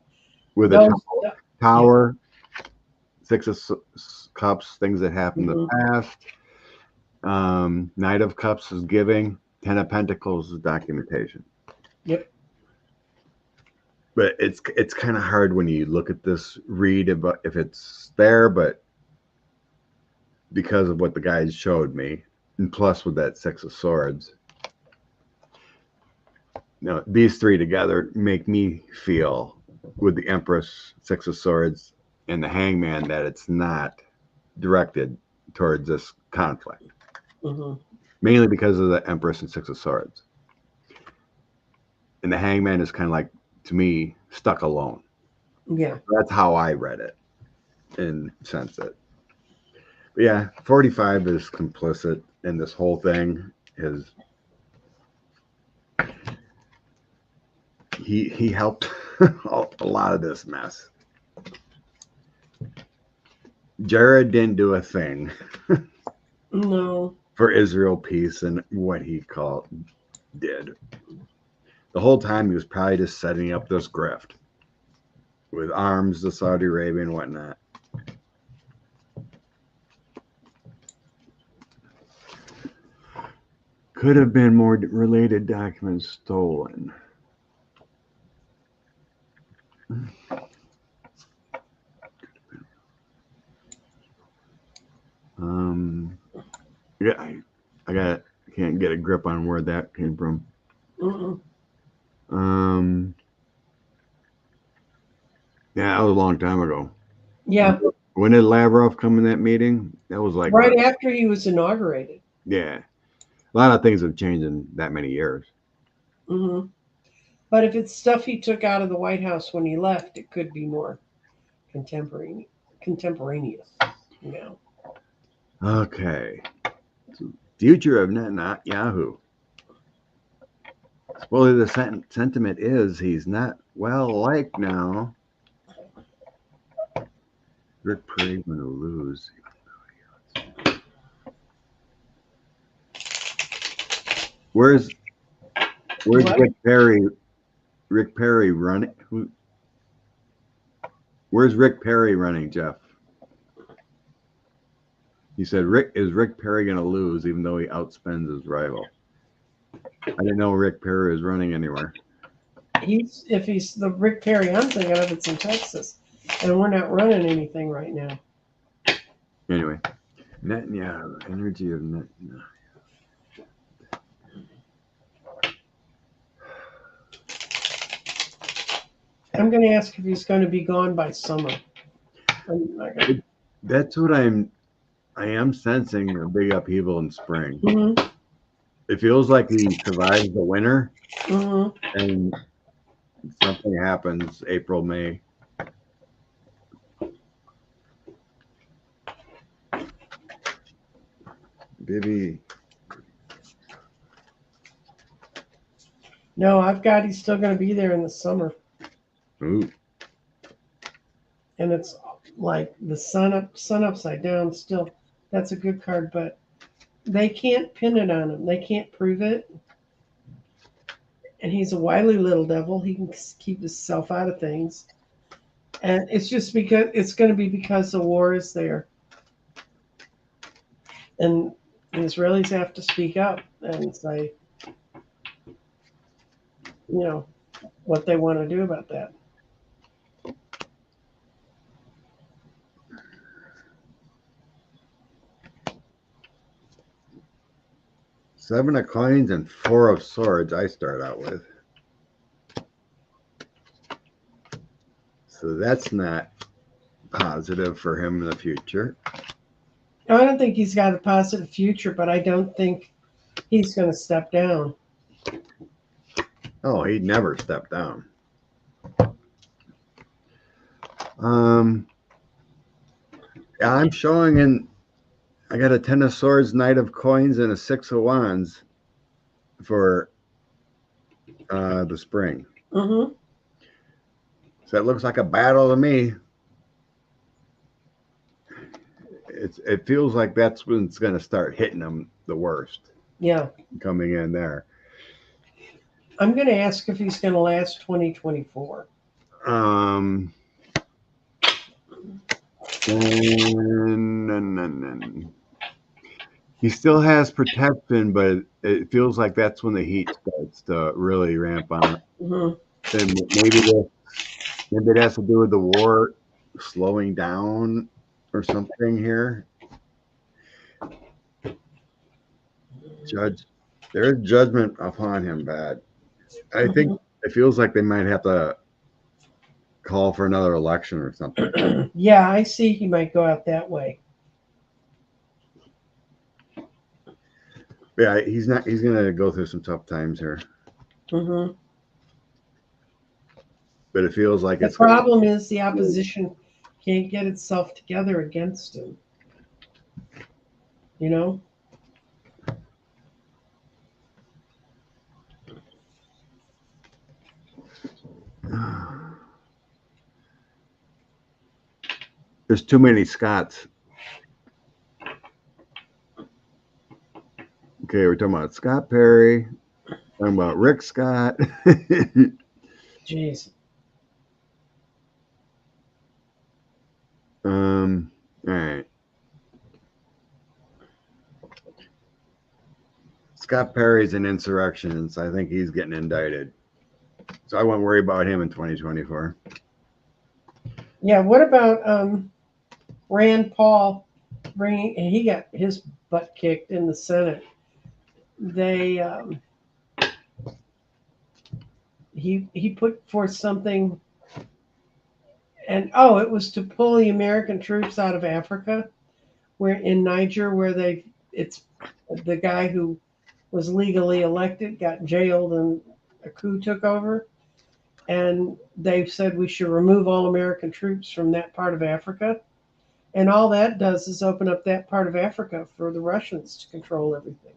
With
Those,
the Tower, Six of Cups, things that happened in the past. Knight of Cups is giving. Ten of Pentacles is documentation.
Yep.
But it's kind of hard when you look at this, read about if it's there, but because of what the guys showed me, and plus with that Six of Swords, these three together make me feel with the Empress, Six of Swords, and the Hangman that it's not directed towards this conflict. Mainly because of the Empress and Six of Swords. And the Hangman is kind of like, to me, stuck alone.
Yeah.
That's how I read it and sensed it. But yeah, 45 is complicit in this whole thing. He helped a lot of this mess. Jared didn't do a thing.
No.
For Israel peace and what he did. The whole time he was probably just setting up this grift with arms to Saudi Arabia and whatnot. Could have been more related documents stolen. Yeah, I can't get a grip on where that came from. Yeah, that was a long time ago.
Yeah.
When did Lavrov come in that meeting? That was like
right after he was inaugurated.
Yeah. A lot of things have changed in that many years.
But if it's stuff he took out of the White House when he left, it could be more contemporaneous.
Okay. Future of Netanyahu. Well, the sentiment is he's not well liked now. Rick Perry's going to lose. Where's what? Rick Perry? Rick Perry running? Where's Rick Perry running, Jeff? He said, Is Rick Perry going to lose even though he outspends his rival? I didn't know Rick Perry was running anywhere.
If he's the Rick Perry I'm thinking of, it's in Texas. And we're not running anything right now.
Anyway, Netanyahu, energy of Netanyahu.
I'm going to ask if he's going to be gone by summer.
That's what I am sensing, a big upheaval in spring. It feels like he survives the winter, and something happens April, May. Maybe.
No, he's still going to be there in the summer.
Ooh.
And it's like the sun upside down still. That's a good card, but they can't pin it on him. They can't prove it. And he's a wily little devil. He can keep himself out of things. And it's just because it's going to be because the war is there. And the Israelis have to speak up and say, what they want to do about that.
Seven of Coins and Four of Swords I start out with. So that's not positive for him in the future.
I don't think he's got a positive future, but I don't think he's going to step down.
Oh, he'd never step down. I'm showing I got a Ten of Swords, Knight of Coins, and a Six of Wands for the spring.
Mm-hmm.
So it looks like a battle to me. It feels like that's when it's going to start hitting them the worst.
Yeah.
Coming in there.
I'm going to ask if he's going to last 2024.
He still has protection, but it feels like that's when the heat starts to really ramp on.
Mm-hmm.
And maybe it has to do with the war slowing down or something here. There's judgment upon him bad. I think it feels like they might have to call for another election or something.
Yeah, I see he might go out that way.
Yeah, he's not. He's gonna go through some tough times here.
Mm-hmm.
But it feels like
The
it's
problem is the opposition can't get itself together against him. You know?
There's too many Scots. Okay, we're talking about Scott Perry, talking about Rick Scott.
Jeez.
All right. Scott Perry's an insurrectionist. I think he's getting indicted. So I won't worry about him in 2024.
Yeah, what about Rand Paul he got his butt kicked in the Senate. They he put forth something, and it was to pull the American troops out of Africa, where in Niger, where it's the guy who was legally elected got jailed and a coup took over, and they said we should remove all American troops from that part of Africa, and all that does is open up that part of Africa for the Russians to control everything.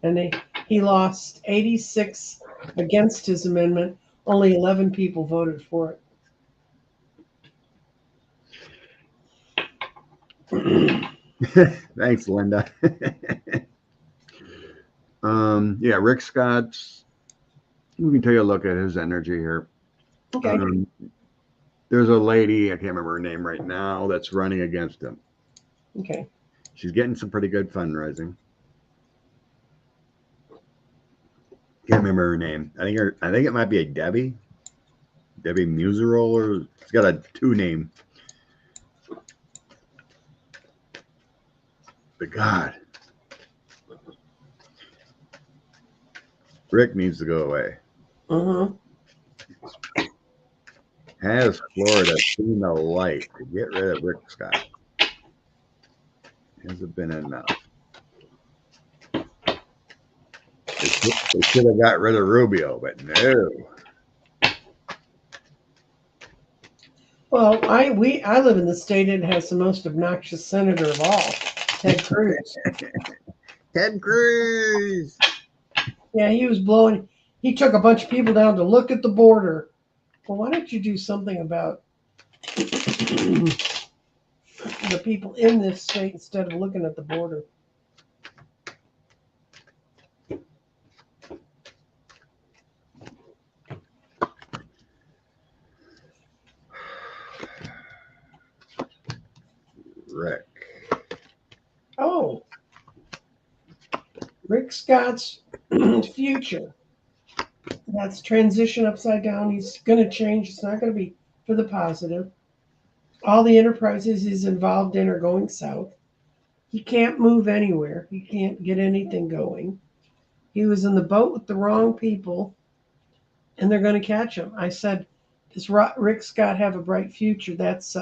And he lost 86 against his amendment. Only 11 people voted for
it. Thanks, Linda. Yeah, Rick Scott's. We can take a look at his energy here.
Okay.
There's a lady, I can't remember her name right now, that's running against him.
Okay.
She's getting some pretty good fundraising. Can't remember her name. I think it might be a Debbie Muserol, or it's got a 2 name. But God, Rick needs to go away.
Mm-hmm.
Has Florida seen the light to get rid of Rick Scott? Has it been enough? They should have got rid of Rubio, but no.
Well, I live in the state that has the most obnoxious senator of all, Ted Cruz.
Ted Cruz.
Yeah, he was blowing. He took a bunch of people down to look at the border. Well, why don't you do something about the people in this state instead of looking at the border?
Rick.
Oh, Rick Scott's future. That's transition upside down. He's going to change. It's not going to be for the positive. All the enterprises he's involved in are going south. He can't move anywhere. He can't get anything going. He was in the boat with the wrong people, and they're going to catch him. I said, does Rick Scott have a bright future? That's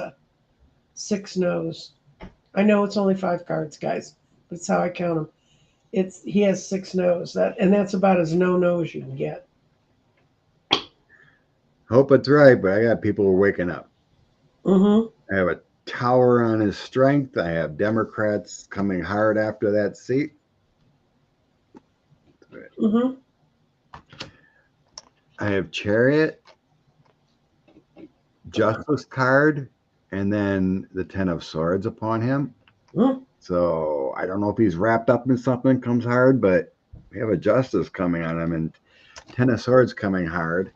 6 no's. I know it's only 5 cards, guys, but it's how I count them. He has 6 no's. That's about as no as you can get.
Hope it's right, but I got people waking up.
Mm-hmm.
I have a tower on his strength. I have Democrats coming hard after that seat.
Mm-hmm.
I have Chariot, Justice card, and then the Ten of Swords upon him. So I don't know if he's wrapped up in something comes hard, but we have a Justice coming on him and Ten of Swords coming hard.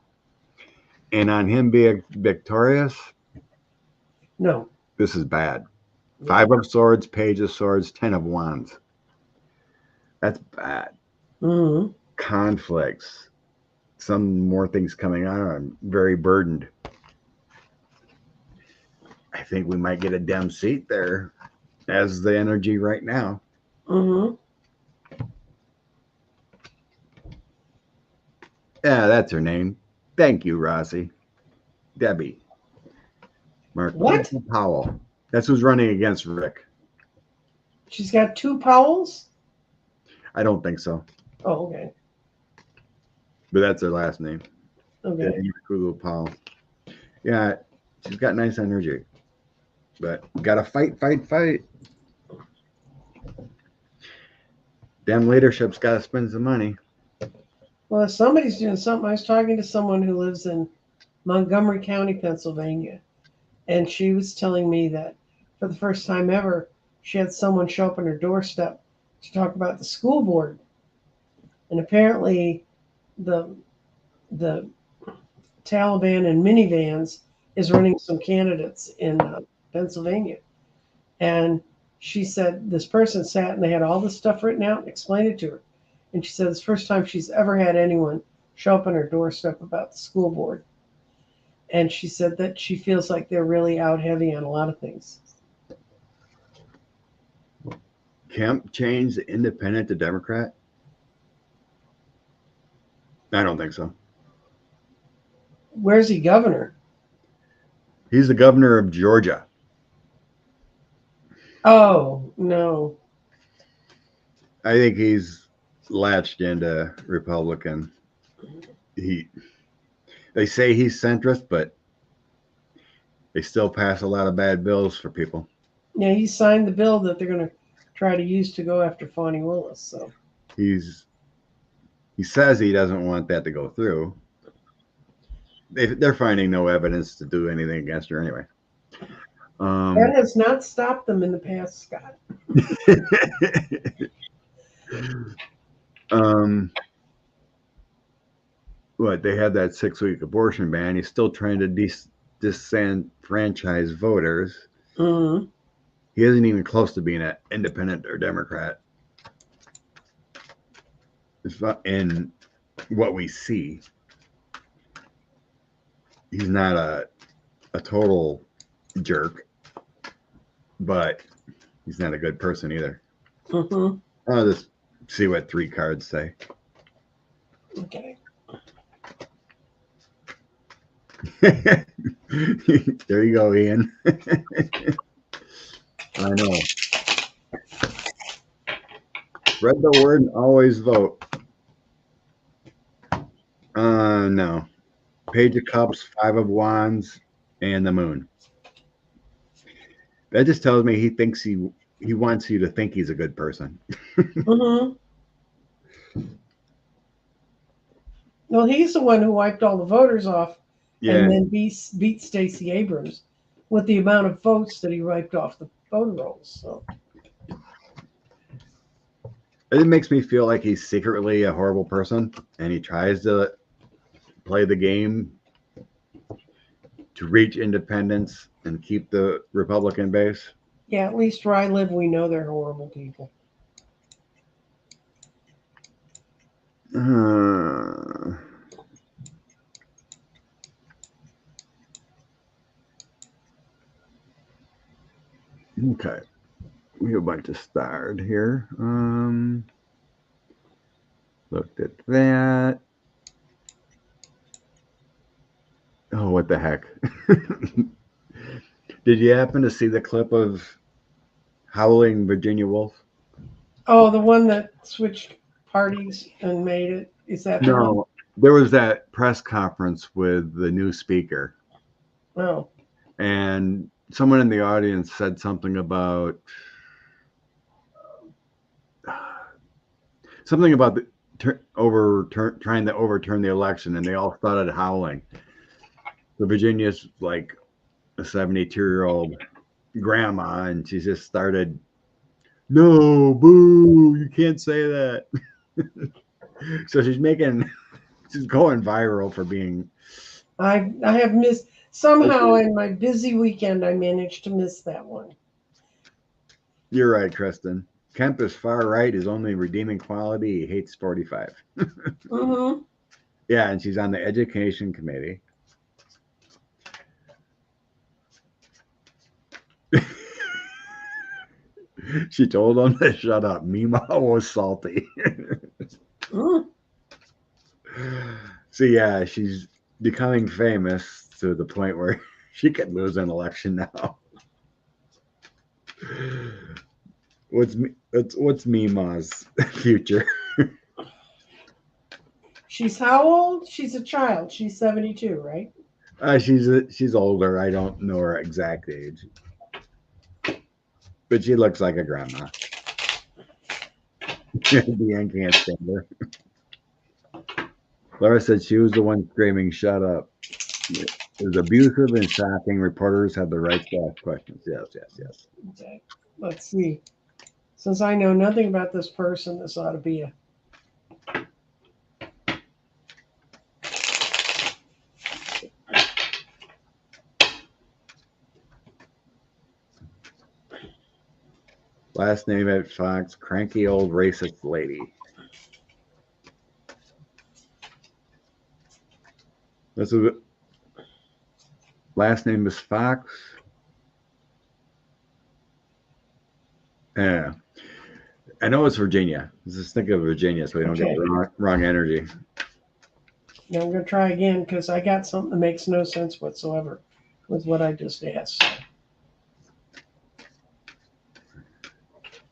And on him being victorious,
No.
this is bad. Five of Swords, Page of Swords, Ten of Wands. That's bad.
Mm-hmm.
Conflicts. Some more things coming on. I'm very burdened. I think we might get a Dem seat there as the energy right now.
Mm-hmm.
Yeah, that's her name. Thank you, Rossi. Debbie. Mark
What?
Powell. That's who's running against Rick.
She's got 2 Powells?
I don't think so.
Oh, okay.
But that's her last name.
Okay.
Debbie Powell. Yeah, she's got nice energy. But gotta fight. Damn leadership's gotta spend some money.
Well, if somebody's doing something, I was talking to someone who lives in Montgomery County, Pennsylvania, and she was telling me that for the first time ever, she had someone show up on her doorstep to talk about the school board. And apparently the Taliban in minivans is running some candidates in Pennsylvania. And she said this person sat and they had all this stuff written out and explained it to her. And she said it's the first time she's ever had anyone show up on her doorstep about the school board. And she said that she feels like they're really out heavy on a lot of things.
Kemp changed the independent to Democrat? I don't think so.
Where's he governor?
He's the governor of Georgia.
Oh, no.
I think he's latched into Republican. They say he's centrist, but they still pass a lot of bad bills for people.
Yeah, he signed the bill that they're going to try to use to go after Fani Willis. So
he says he doesn't want that to go through. They're finding no evidence to do anything against her anyway.
That has not stopped them in the past, Scott.
What, they had that 6-week abortion ban. He's still trying to disenfranchise voters.
Mm-hmm.
He isn't even close to being an independent or Democrat. In what we see, he's not a total jerk, but he's not a good person either.
Mm-hmm.
I'll just see what 3 cards say.
Okay.
There you go, Ian. I know. Spread the word and always vote. No. Page of Cups, 5 of Wands, and the Moon. That just tells me he thinks he wants you to think he's a good person.
Mm-hmm. Well, he's the one who wiped all the voters off and then beat Stacey Abrams with the amount of votes that he wiped off the voter rolls. So
it makes me feel like he's secretly a horrible person and he tries to play the game to reach independence and keep the Republican base.
Yeah, at least where I live, we know they're horrible people.
Okay. We have a bunch of starred here. Looked at that. Oh, what the heck. Did you happen to see the clip of Howling Virginia Wolf?
Oh, the one that switched parties and made it. Is that the one?
No, there was that press conference with the new speaker.
Oh.
And someone in the audience said something about trying to overturn the election, and they all started howling. So Virginia's like a 72-year-old grandma, and she just started, no, boo, you can't say that. So she's going viral for being.
I have missed somehow in my busy weekend. I managed to miss that one.
You're right, Kristen. Kemp is far right. His only redeeming quality, he hates 45.
Mm-hmm.
Yeah, and she's on the education committee. She told him to shut up. Mima was salty.
Mm.
So yeah, she's becoming famous to the point where she could lose an election now. What's Mima's future?
She's how old? She's a child. She's 72, right?
She's older. I don't know her exact age, but she looks like a grandma. Deanne can't stand her. Laura said she was the one screaming, "Shut up." It was abusive and shocking. Reporters had the right to ask questions. Yes, yes, yes.
Okay. Let's see. Since I know nothing about this person, this ought to be a.
Last name at Fox, cranky old racist lady. This is last name is Fox. Yeah. I know it's Virginia. Just think of Virginia so we don't get the wrong energy.
Now I'm going to try again because I got something that makes no sense whatsoever with what I just asked.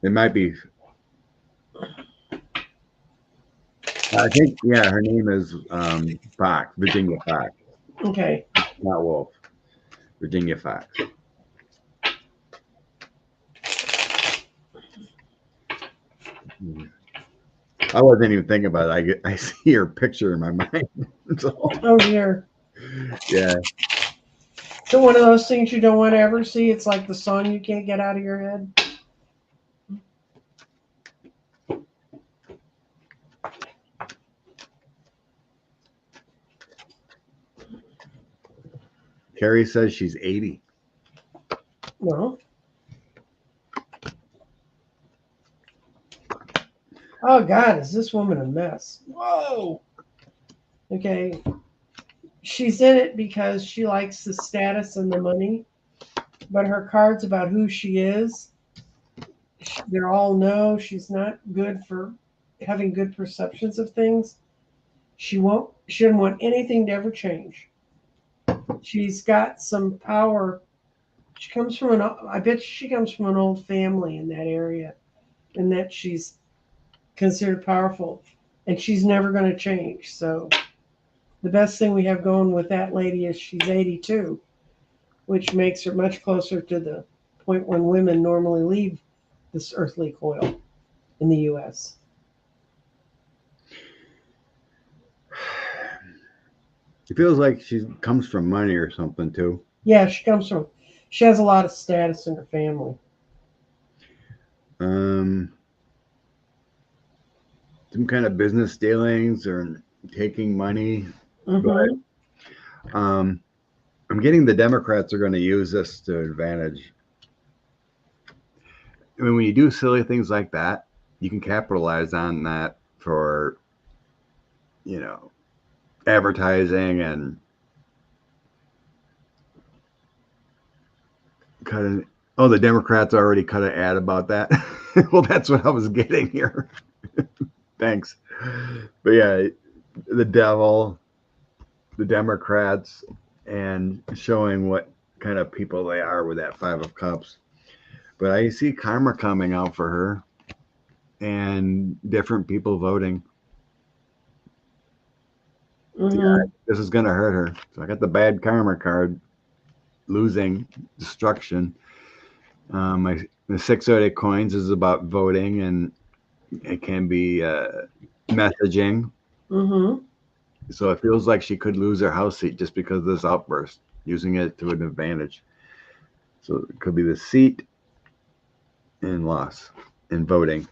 It might be. I think, yeah, her name is Fox, Virginia Fox.
Okay.
Not Wolf. Virginia Fox. I wasn't even thinking about it. I see her picture in my mind. So,
Oh, dear.
yeah.
So one of those things you don't want to ever see. It's like the song you can't get out of your head.
Carrie says she's 80.
No. Oh, God, is this woman a mess? Whoa. Okay. She's in it because she likes the status and the money, but her cards about who she is, they're all no. She's not good for having good perceptions of things. She doesn't want anything to ever change. She's got some power. I bet she comes from an old family in that area, and that she's considered powerful, and she's never going to change. So the best thing we have going with that lady is she's 82, which makes her much closer to the point when women normally leave this earthly coil in the U.S.
It feels like she comes from money or something too.
Yeah, she has a lot of status in her family.
Some kind of business dealings or taking money.
Mm-hmm.
But I'm getting the Democrats are going to use this to advantage. I mean, when you do silly things like that, you can capitalize on that for, advertising and cutting. Oh, the Democrats already cut an ad about that. Well, that's what I was getting here. Thanks. But yeah, the devil, the Democrats, and showing what kind of people they are with that Five of Cups. But I see karma coming out for her and different people voting.
Mm-hmm.
Yeah, this is going to hurt her. So I got the bad karma card, losing, destruction. The 6 coins is about voting and It can be messaging.
Mm-hmm.
So it feels like she could lose her House seat just because of this outburst, using it to an advantage. So it could be the seat and loss in voting.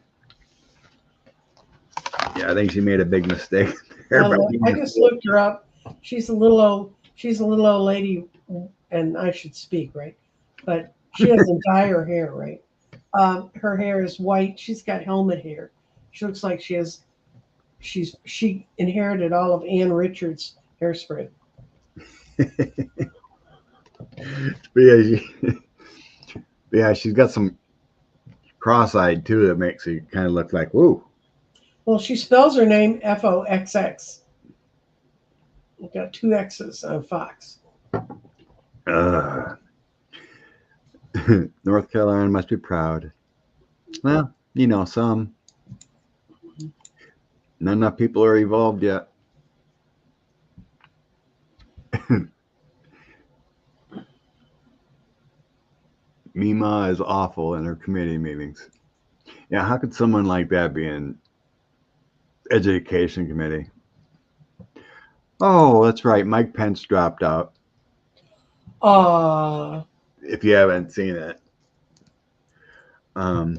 Yeah, I think she made a big mistake there.
I just looked her up. She's a little old. She's a little old lady, and I should speak right, but she doesn't dye her hair right. Her hair is white. She's got helmet hair. She looks like she inherited all of Ann Richards' hairspray.
But yeah, yeah, she's got some cross-eyed too that makes it kind of look like whoa.
Well, she spells her name Foxx. We've got two X's on Fox.
Uh, North Carolina must be proud. Well, you know, some. Not enough people are evolved yet. Mima is awful in her committee meetings. Yeah, how could someone like that be in education committee? Oh, that's right. Mike Pence dropped out.
Uh,
If you haven't seen it, um,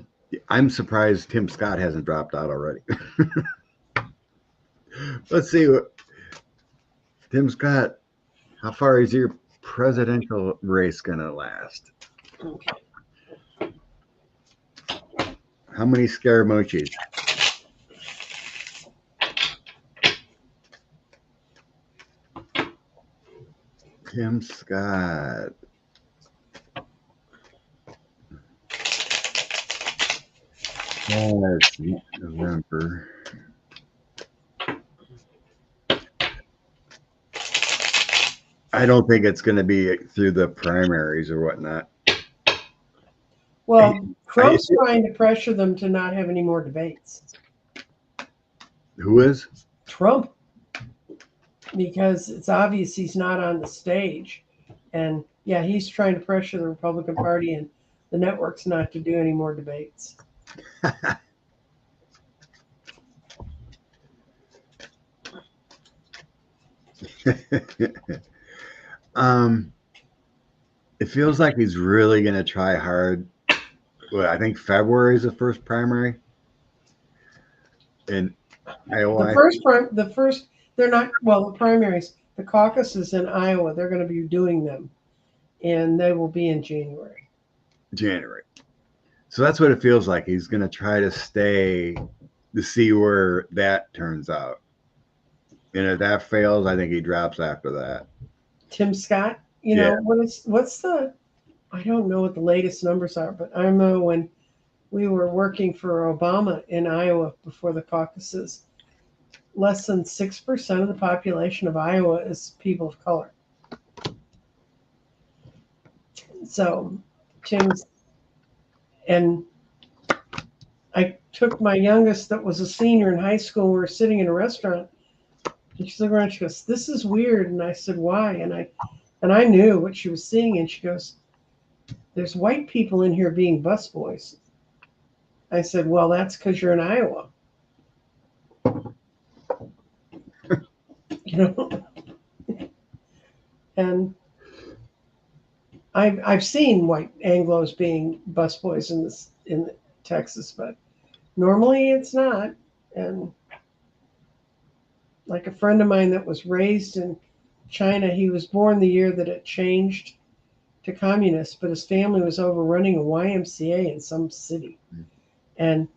I'm surprised Tim Scott hasn't dropped out already. Let's see what Tim Scott. How far is your presidential race gonna last?
okay.
How many Scaramucci's? Tim Scott. Let's see, November. I don't think it's going to be through the primaries or whatnot.
Well, Trump's trying to pressure them to not have any more debates.
Who is?
Trump, because it's obvious he's not on the stage. And yeah, he's trying to pressure the Republican Party and the networks not to do any more debates.
It feels like he's really going to try hard. Well, I think February is the first primary in Iowa.
The first, they're not, well, the primaries, the caucuses in Iowa, they're going to be doing them, and they will be in January.
January. So that's what it feels like. He's going to try to stay to see where that turns out. And if that fails, I think he drops after that.
Tim Scott, you know, what's the, I don't know what the latest numbers are, but I remember when we were working for Obama in Iowa before the caucuses, less than 6% of the population of Iowa is people of color. So Tim's, and I took my youngest that was a senior in high school. We were sitting in a restaurant, and she's looking around. She goes, "This is weird." And I said, "Why?" And I knew what she was seeing. And she goes, "There's white people in here being busboys." I said, "Well, that's because you're in Iowa." You know, and I've seen white Anglos being busboys in Texas, but normally it's not. And like a friend of mine that was raised in China, he was born the year that it changed to communist, but his family was over running a YMCA in some city. And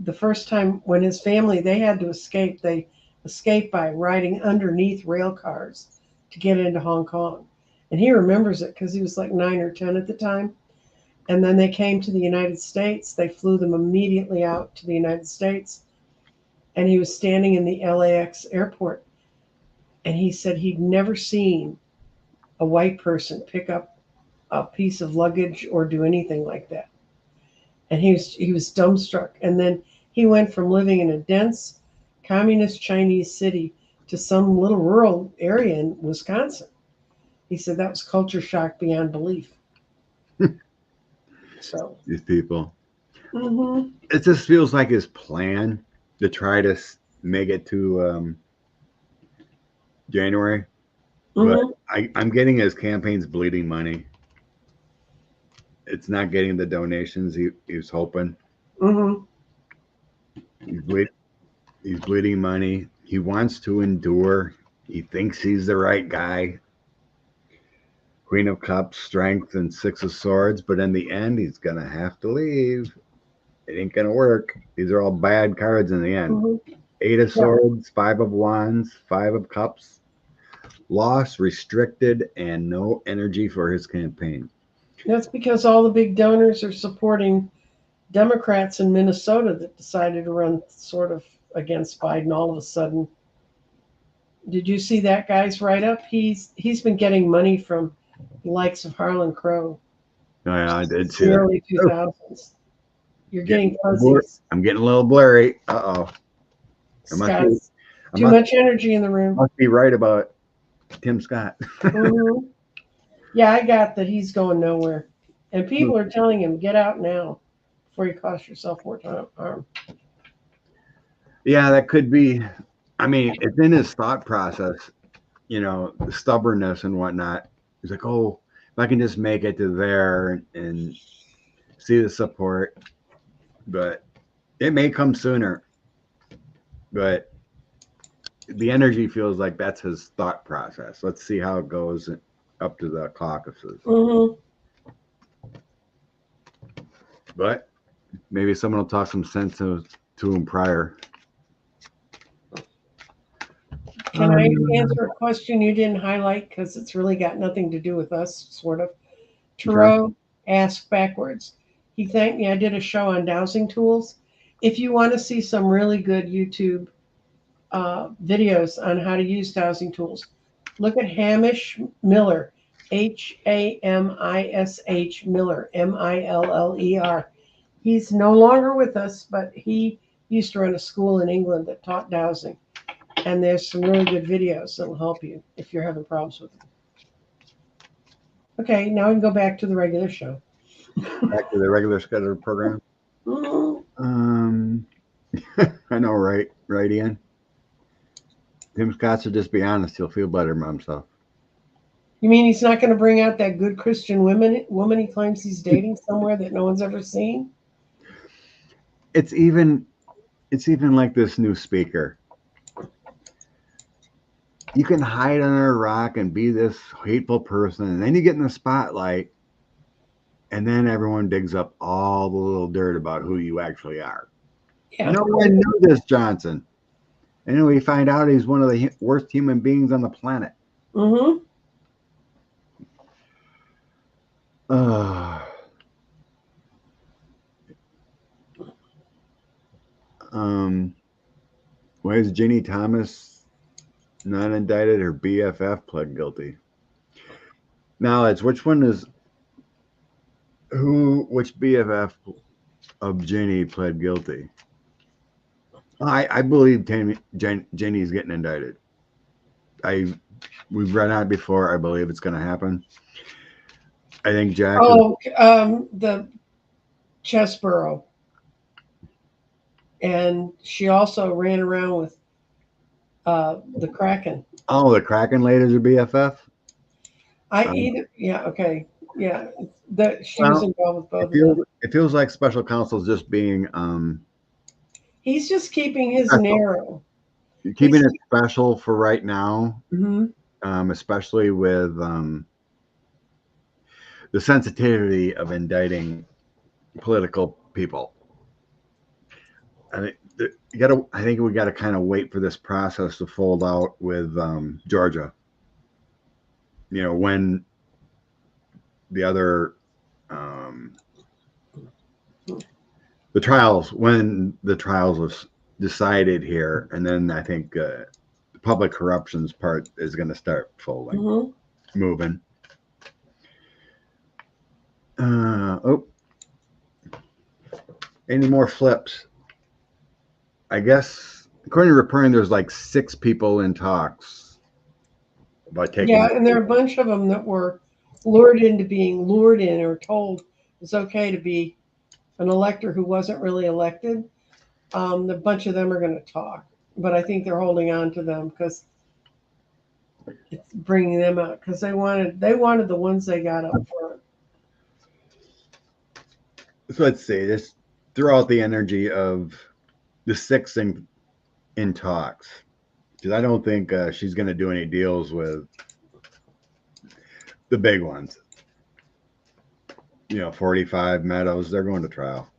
the first time when his family, they had to escape, they escaped by riding underneath rail cars to get into Hong Kong. And he remembers it because he was like 9 or 10 at the time. And then they came to the United States. They flew them immediately out to the United States. And he was standing in the LAX airport. And he said he'd never seen a white person pick up a piece of luggage or do anything like that. And he was dumbstruck. And then he went from living in a dense communist Chinese city to some little rural area in Wisconsin. He said that was culture shock beyond belief. So
these people.
Mm-hmm.
It just feels like his plan to try to make it to January. But
Mm-hmm.
I'm getting his campaign's bleeding money. It's not getting the donations he was hoping.
Mm-hmm.
He's, bleed, he's bleeding money. He wants to endure. He thinks he's the right guy. Queen of Cups, Strength, and Six of Swords. But in the end, he's going to have to leave. It ain't going to work. These are all bad cards in the end.
Mm-hmm.
Eight of
Yeah.
Swords, Five of Wands, Five of Cups. Loss, restricted, and no energy for his campaign.
That's because all the big donors are supporting Democrats in Minnesota that decided to run sort of against Biden all of a sudden. Did you see that guy's write up? He's been getting money from the likes of Harlan Crow
Oh, yeah, I did
since
see
the
that.
early 2000s. You're getting fuzzies.
I'm getting a little blurry. Uh-oh.
Scott's
I
too
must,
much energy in the room.
must be right about Tim Scott.
Hmm. Yeah, I got that he's going nowhere. And people are telling him, get out now before you cost yourself more harm.
Yeah, that could be. I mean, it's in his thought process, the stubbornness and whatnot. He's like, oh, if I can just make it to there and see the support, but it may come sooner. But the energy feels like that's his thought process. Let's see how it goes up to the caucuses.
Hmm.
But maybe someone will talk some sense to him prior.
Can I answer a question you didn't highlight because it's really got nothing to do with us, sort of? Tarot asked backwards. He thanked me. I did a show on dowsing tools. If you want to see some really good YouTube videos on how to use dowsing tools, look at Hamish Miller, Hamish Miller, Miller. He's no longer with us, but he used to run a school in England that taught dowsing. And there's some really good videos that'll help you if you're having problems with it. Okay, now we can go back to the regular show.
Back to the regular scheduled program.
Mhm.
I know, right, Ian? Tim Scott should just be honest. He'll feel better about himself.
You mean he's not going to bring out that good Christian woman he claims he's dating somewhere that no one's ever seen?
It's even like this new speaker. You can hide under a rock and be this hateful person, and then you get in the spotlight, and then everyone digs up all the little dirt about who you actually are.
Yeah.
No one knew this Johnson. And then we find out he's one of the worst human beings on the planet.
Mm-hmm.
Why is Ginny Thomas not indicted? Her BFF pled guilty. Now it's which BFF of Ginny pled guilty? I believe Jenny's getting indicted. We've read on it before. I believe it's going to happen. I think Jack.
The Chesborough, and she also ran around with the Kraken.
Oh, the Kraken ladies are BFF.
Yeah, okay, yeah. She was involved with both of them.
It feels like special counsel's just being.
He's just keeping his narrow.
Keeping it special for right now,
Mm-hmm.
especially with the sensitivity of indicting political people. I think we got to kind of wait for this process to fold out with Georgia. When the other the trials was decided here, and then I think the public corruptions part is going to start folding, moving. Any more flips? I guess according to reporting, there's like 6 people in talks about taking.
Yeah, and there are a bunch of them that were lured into being lured in or told it's okay to be an elector who wasn't really elected. The bunch of them are going to talk, but I think they're holding on to them because it's bringing them out because they wanted the ones they got up front.
So let's see, just throw out the energy of the six in talks, because I don't think she's going to do any deals with the big ones. 45 Meadows, they're going to trial.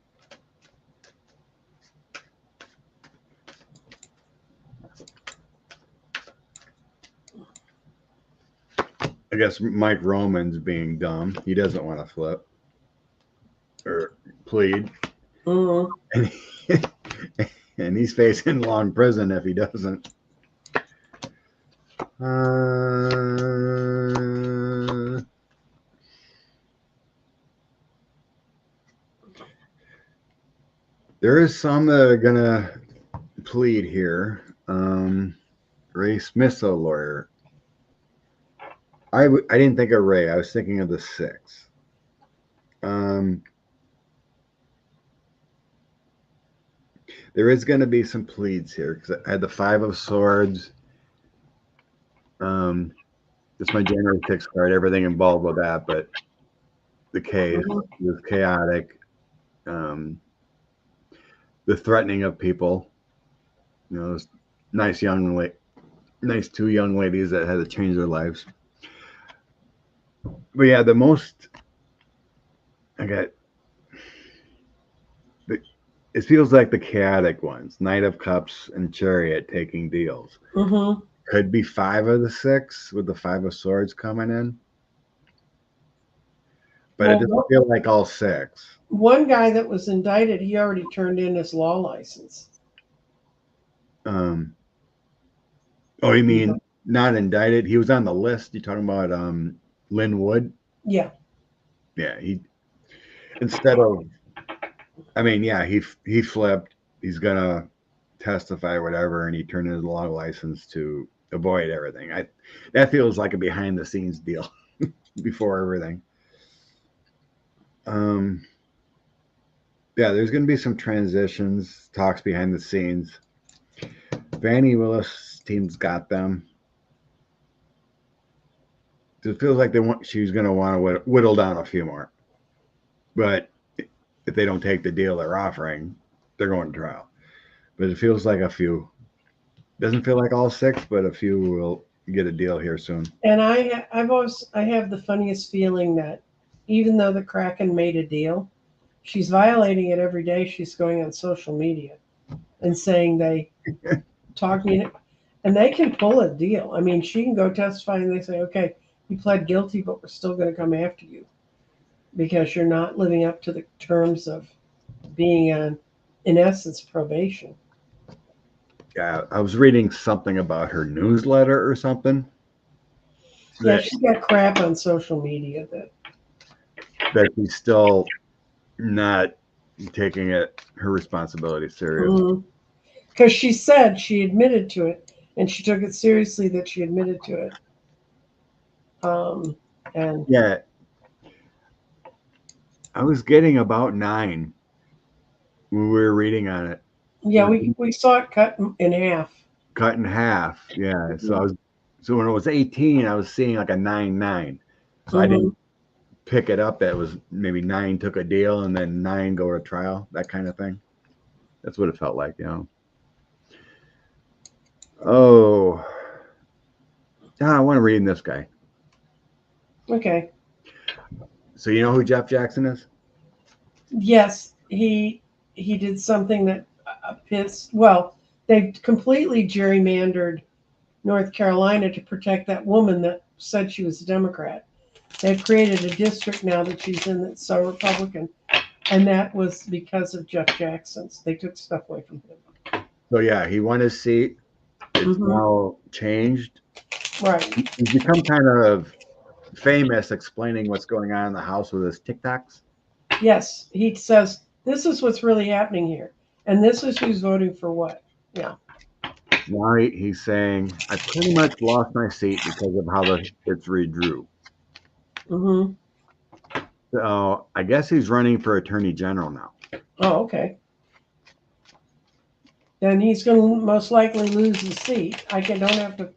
I guess Mike Roman's being dumb. He doesn't want to flip or plead.
Mm-hmm.
And he's facing long prison if he doesn't. There is some that are going to plead here. Ray Smith's a lawyer. I didn't think of Ray. I was thinking of the six. There is going to be some pleads here because I had the 5 of Swords. It's my January 6th card. Everything involved with that, but the case was chaotic. The threatening of people. Those nice 2 young ladies that had to change their lives. But yeah, the most I got. It feels like the chaotic ones, Knight of Cups and Chariot taking deals.
Mm-hmm.
Could be 5 of the 6 with the 5 of Swords coming in. But it doesn't feel like all 6.
One guy that was indicted, he already turned in his law license.
Oh, you mean not indicted? He was on the list. You talking about Lynn Wood?
Yeah.
Yeah, he instead of he flipped. He's gonna testify or whatever, and he turned in his law license to avoid everything. That feels like a behind the scenes deal before everything. Yeah, there's gonna be some transitions, talks behind the scenes. Vanny Willis' team's got them. It feels like she's gonna want to whittle down a few more, but if they don't take the deal they're offering, they're going to trial. But it feels like a few. Doesn't feel like all 6, but a few will get a deal here soon.
And I have the funniest feeling that even though the Kraken made a deal, she's violating it every day. She's going on social media and saying they talked me, and they can pull a deal. I mean, she can go testify and they say, okay, you pled guilty, but we're still going to come after you because you're not living up to the terms of being on, in essence, probation.
Yeah, I was reading something about her newsletter or something.
Yeah, she got crap on social media
that she's still not taking her responsibility serious.
Because she said she admitted to it, and she took it seriously that she admitted to it. And
yeah, I was getting about 9 when we were reading on it.
Yeah, we saw it cut in half.
Cut in half. Yeah. So when it was 18, I was seeing like a 9-9. So I didn't pick it up. That was maybe 9 took a deal and then 9 go to trial. That kind of thing. That's what it felt like, Oh, I want to read this guy.
Okay.
So you know who Jeff Jackson is?
Yes, he did something that pissed. Well, they completely gerrymandered North Carolina to protect that woman that said she was a Democrat. They've created a district now that she's in that's so Republican, and that was because of Jeff Jackson's. They took stuff away from him.
So yeah, he won his seat. It's now changed.
Right.
He's become kind of famous explaining what's going on in the House with his TikToks.
Yes, he says this is what's really happening here, and this is who's voting for what. Yeah.
Now he's saying I pretty much lost my seat because of how it's redrew. So I guess he's running for Attorney General now.
Oh, okay. Then he's going to most likely lose his seat. Don't have to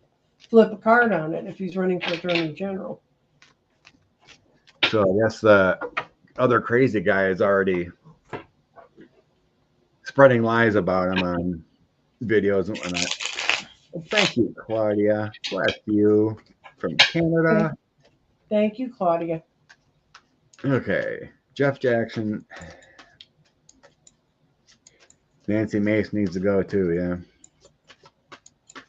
flip a card on it if he's running for attorney general.
So I guess the other crazy guy is already spreading lies about him on videos and whatnot. Well, thank you, Claudia. Bless you from Canada.
Thank you, Claudia.
Okay, Jeff Jackson. Nancy Mace needs to go too. Yeah,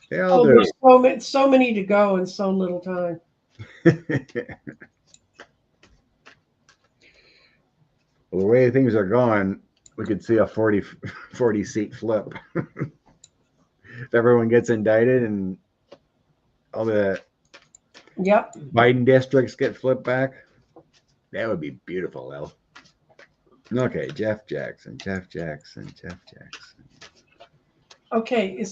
they all do.
There's so many to go in so little time.
Well, the way things are going, we could see a 40 seat flip. If everyone gets indicted and all the Biden districts get flipped back, that would be beautiful, though. Okay, Jeff Jackson.
Okay,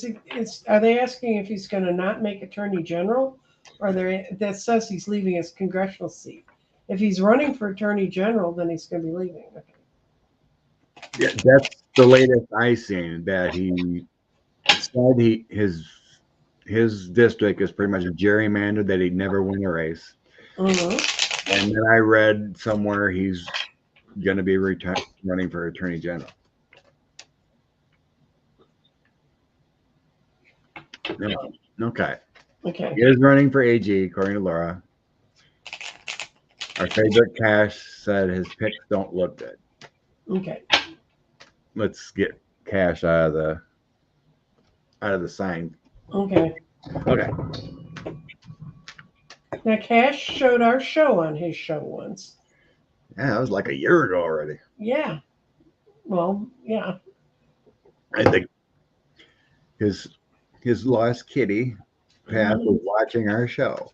are they asking if he's going to not make attorney general, or that says he's leaving his congressional seat? If he's running for attorney general, then he's going to be leaving. Okay.
Yeah, that's the latest I seen. That he said his district is pretty much gerrymandered, that he'd never win a race.
Mm-hmm.
And then I read somewhere he's going to be running for attorney general. Yeah. Okay. He is running for AG, according to Laura. Our favorite Cash said his picks don't look good.
Okay.
Let's get Cash out of the sign.
Okay.
Okay.
Now, Cash showed our show on his show once.
Yeah, that was like a year ago already.
Yeah. Well, yeah.
I think his lost kitty, Pat, was watching our show.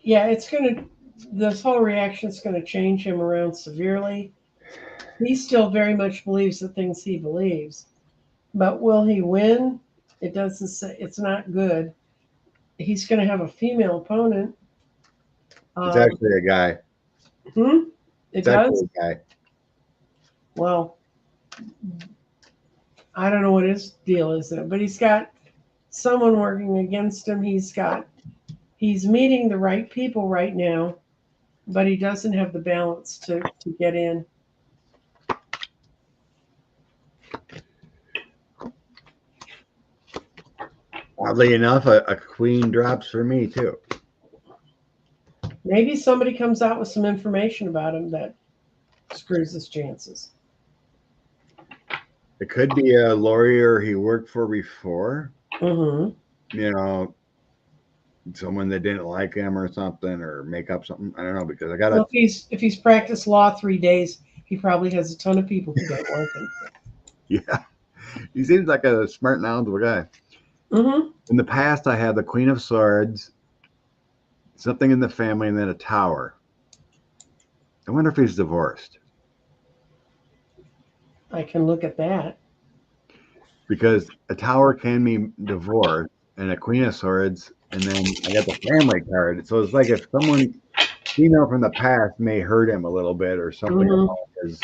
Yeah, this whole reaction is going to change him around severely. He still very much believes the things he believes. But will he win? It doesn't say. It's not good. He's going to have a female opponent.
It's actually a guy.
It does?
A guy.
Well, I don't know what his deal is there, but he's got someone working against him. He's meeting the right people right now, but he doesn't have the balance to get in.
Oddly enough, a queen drops for me too.
Maybe somebody comes out with some information about him that screws his chances.
It could be a lawyer he worked for before.
Mm-hmm.
You know, someone that didn't like him or something, or make up something. I don't know, because I got to.
Well, if he's practiced law 3 days, he probably has a ton of people who don't like him.
Yeah, he seems like a smart, knowledgeable guy.
Mm-hmm.
In the past, I had the Queen of Swords, something in the family, and then a Tower. I wonder if he's divorced.
I can look at that.
Because a Tower can be divorced, and a Queen of Swords, and then I got the family card. So it's like if someone female from the past may hurt him a little bit or something about his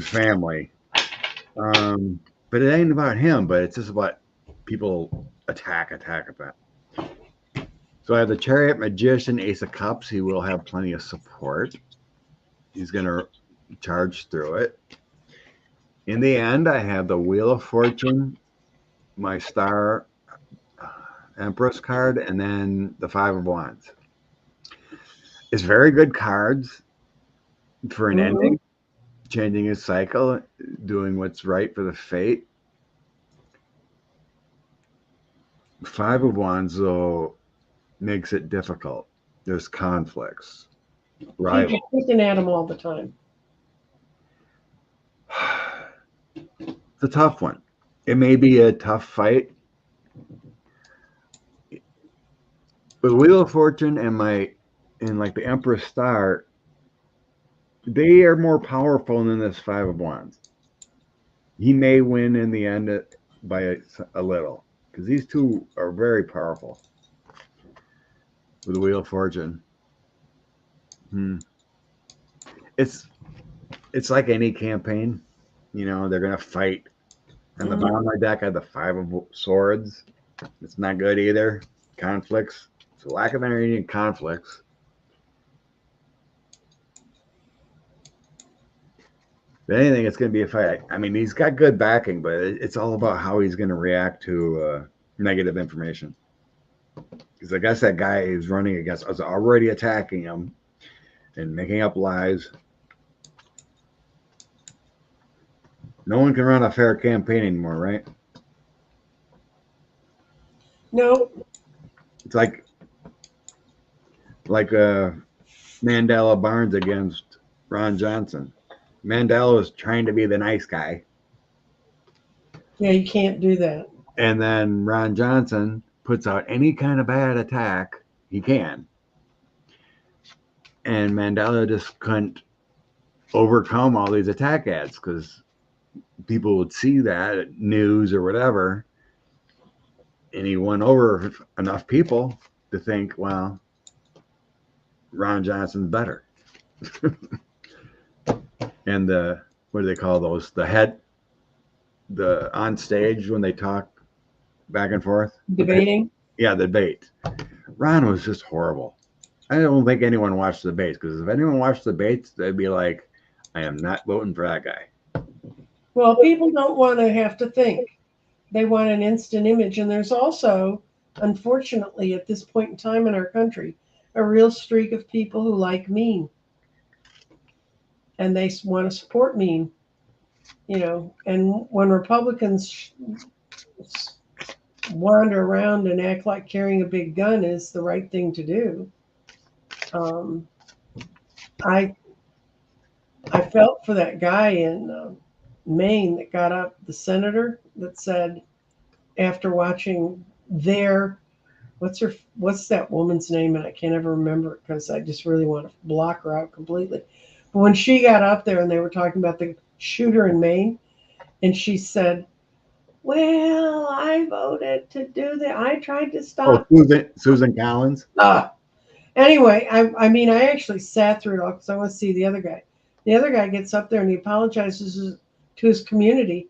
family. But it ain't about him, but it's just about people attack. So I have the Chariot, Magician, Ace of Cups. He will have plenty of support. He's going to charge through it. In the end, I have the Wheel of Fortune, my Star Empress card, and then the Five of Wands. It's very good cards for an ending, changing his cycle, doing what's right for the fate. Five of Wands, though, makes it difficult. There's conflicts. Right.
You're picking at him all the time.
It's a tough one. It may be a tough fight. With Wheel of Fortune and like the Empress Star, they are more powerful than this Five of Wands. He may win in the end by a little, because these two are very powerful. with the Wheel of Fortune. It's like any campaign, you know, they're gonna fight. And the bottom of my deck, I had the 5 of Swords. It's not good either. Conflicts. It's a lack of energy and conflicts. If anything, it's going to be a fight. I mean, he's got good backing, but it's all about how he's going to react to negative information. Because I guess that guy he's running against was already attacking him and making up lies. No one can run a fair campaign anymore, right?
No.
It's like Mandela Barnes against Ron Johnson. Mandela is trying to be the nice guy.
Yeah, you can't do that.
And then Ron Johnson puts out any kind of bad attack he can. And Mandela just couldn't overcome all these attack ads because people would see that at news or whatever. And he won over enough people to think, well, Ron Johnson's better. And what do they call those? The on stage when they talk back and forth.
Debating?
Yeah, the debate. Ron was just horrible. I don't think anyone watched the debates because if anyone watched the debates, they'd be like, I am not voting for that guy.
Well, people don't want to have to think. They want an instant image. And there's also, unfortunately, at this point in time in our country, a real streak of people who like mean. And they want to support mean, you know. And when Republicans wander around and act like carrying a big gun is the right thing to do, I felt for that guy in Maine that got up, the senator that said after watching what's that woman's name, and I can't ever remember it because I just really want to block her out completely. But when she got up there and they were talking about the shooter in Maine, and she said, well, I voted to do that. I tried to stop.
Oh, Susan Collins?
Anyway, I mean, I actually sat through it all because I want to see the other guy. The other guy gets up there and he apologizes to his community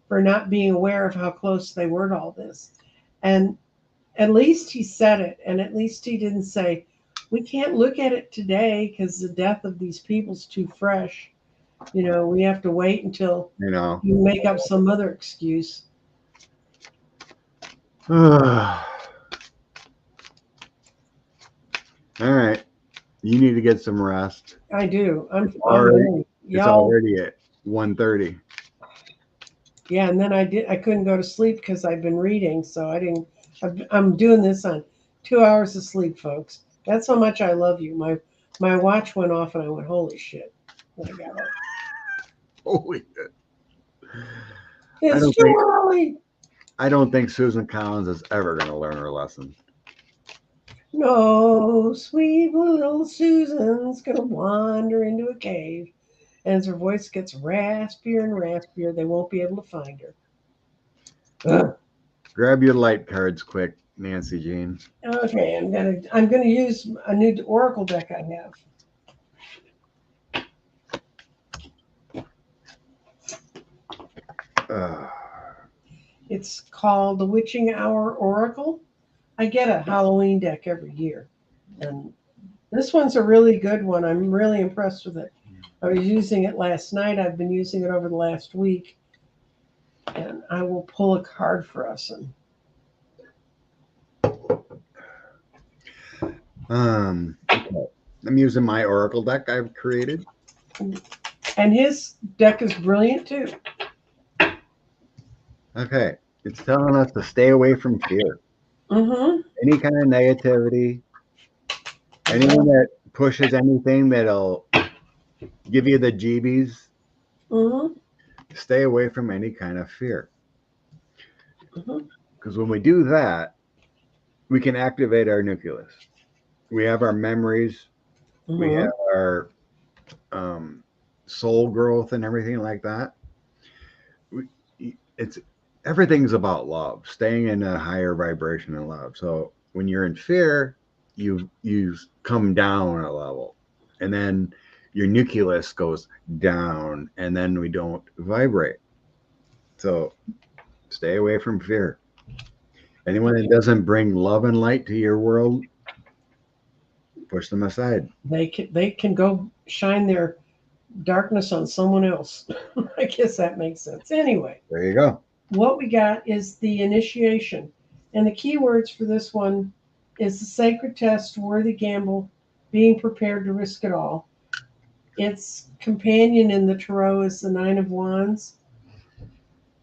for not being aware of how close they were to all this. And at least he said it, and at least he didn't say, we can't look at it today because the death of these people's too fresh. You know, we have to wait until you make up some other excuse.
All right. You need to get some rest.
I do.
It's already at 1:30.
Yeah, and then I couldn't go to sleep because I've been reading, so I'm doing this on 2 hours of sleep, folks. That's how much I love you. My watch went off and I went, holy shit, when I got up.
Holy shit.
It's too early.
I don't think Susan Collins is ever going to learn her lesson.
No, sweet little Susan's going to wander into a cave. And as her voice gets raspier and raspier, they won't be able to find her.
Grab your light cards quick, Nancy Jean.
Okay, I'm gonna use a new Oracle deck I have. It's called the Witching Hour Oracle. I get a Halloween deck every year, and this one's a really good one. I'm really impressed with it. I was using it last night. I've been using it over the last week, and I will pull a card for us.
Okay. I'm using my Oracle deck I've created.
And his deck is brilliant too.
Okay. It's telling us to stay away from fear.
Mm-hmm.
Any kind of negativity. Anyone that pushes anything that'll give you the jeebies.
Mm-hmm.
Stay away from any kind of fear.
Mm-hmm.
Because when we do that, we can activate our nucleus. We have our memories. Mm-hmm. We have our soul growth and everything like that. Everything's about love, staying in a higher vibration of love. So when you're in fear, you come down a level, and then your nucleus goes down, and then we don't vibrate. So stay away from fear. Anyone that doesn't bring love and light to your world, push them aside.
They can go shine their darkness on someone else. I guess that makes sense. Anyway,
There you go.
what we got is the initiation. And the key words for this one is the sacred test, worthy gamble, being prepared to risk it all. Its companion in the tarot is the Nine of Wands.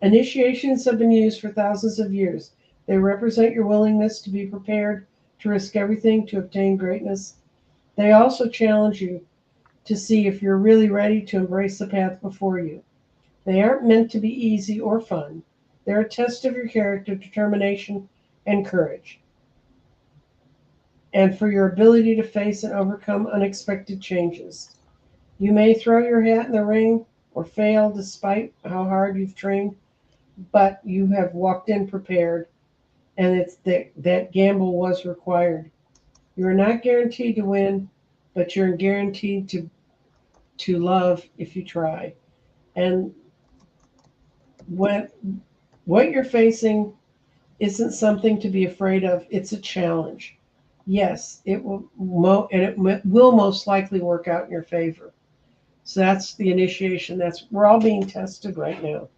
Initiations have been used for thousands of years. They represent your willingness to be prepared to risk everything to obtain greatness. They also challenge you to see if you're really ready to embrace the path before you. They aren't meant to be easy or fun. They're a test of your character, determination, and courage, and for your ability to face and overcome unexpected changes. You may throw your hat in the ring or fail despite how hard you've trained, but you have walked in prepared, and it's that gamble was required. You're not guaranteed to win, but you're guaranteed to love if you try. And what what you're facing isn't something to be afraid of. It's a challenge. Yes, it will, and it will most likely work out in your favor. So that's the initiation. That's we're all being tested right now,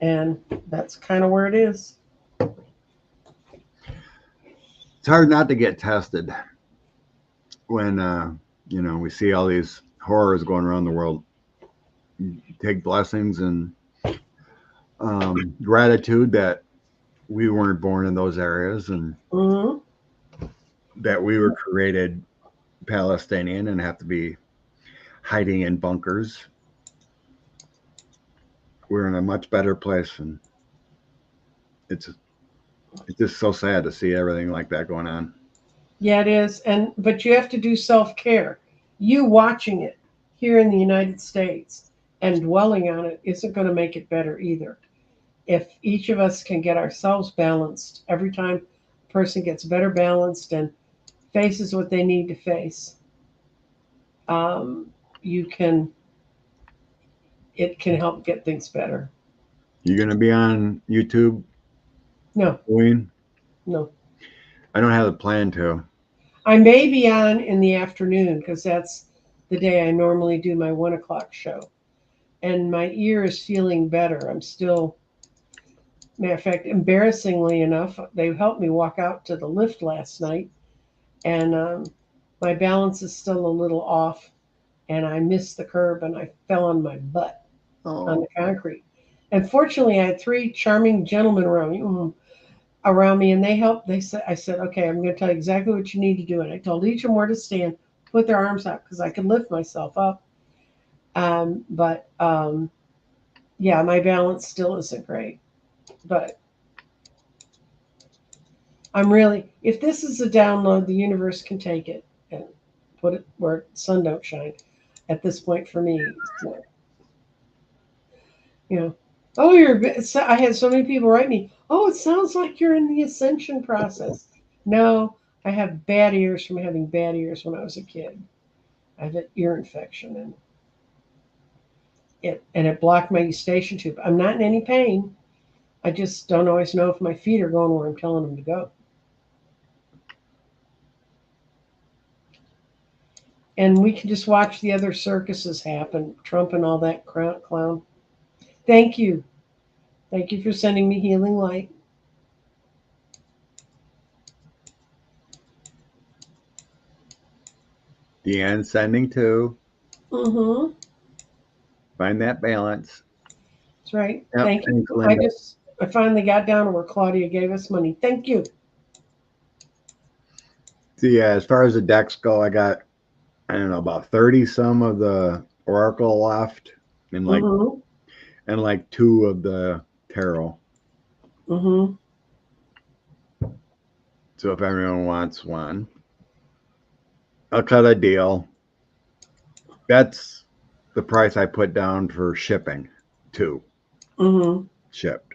and that's kind of where it is.
It's hard not to get tested when we see all these horrors going around the world. Take blessings and gratitude that we weren't born in those areas, and that we were created Palestinian and have to be hiding in bunkers. We're in a much better place, and it's just so sad to see everything like that going on.
Yeah, it is, but you have to do self-care. You watching it here in the United States and dwelling on it isn't going to make it better either. If each of us can get ourselves balanced, every time a person gets better balanced and faces what they need to face, you can it can help get things better.
You gonna be on YouTube,
No,
Koin?
no.
I don't have a plan to.
I may be on in the afternoon because that's the day I normally do my 1 o'clock show. And my ear is feeling better. I'm still, matter of fact, embarrassingly enough, they helped me walk out to the lift last night, and my balance is still a little off, and I missed the curb and I fell on my butt on the concrete. And fortunately, I had three charming gentlemen around me, and they helped. They said, "I said, okay, I'm going to tell you exactly what you need to do." And I told each of them where to stand, put their arms out because I could lift myself up. But yeah, my balance still isn't great. But I'm really, if this is a download, the universe can take it and put it where the sun don't shine. At this point, for me, so, you know, oh, I had so many people write me, oh, it sounds like you're in the ascension process. No, I have bad ears from having bad ears when I was a kid. I have an ear infection, and it blocked my eustachian tube. I'm not in any pain. I just don't always know if my feet are going where I'm telling them to go. And we can just watch the other circuses happen, Trump and all that clown. Thank you. Thank you for sending me healing light.
Deanne sending too.
Mm-hmm.
Find that balance.
That's right.
Yep,
Thank you.
thanks,
I finally got down to where Claudia gave us money. Thank you.
See, as far as the decks go, I got, I don't know, about 30 some of the Oracle left, and like two of the Tarot.
Mm-hmm.
So if everyone wants one, I'll cut a deal. That's the price I put down for shipping, two shipped.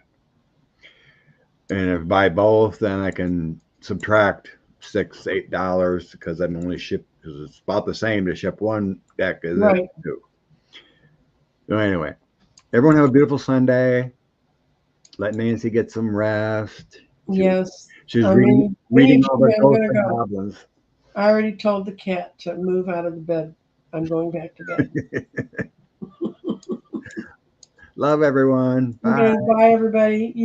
And if I buy both, then I can subtract $6-8 because I'm only because it's about the same to ship one deck as
Right.
two. So anyway, everyone have a beautiful Sunday. Let Nancy get some rest.
Yes.
She's
I
reading,
mean,
reading
me
all
too.
the
I'm
ghosts
gonna
and
go.
goblins.
I already told the cat to move out of the bed. I'm going back to bed.
Love everyone. Bye.
Okay, bye everybody. You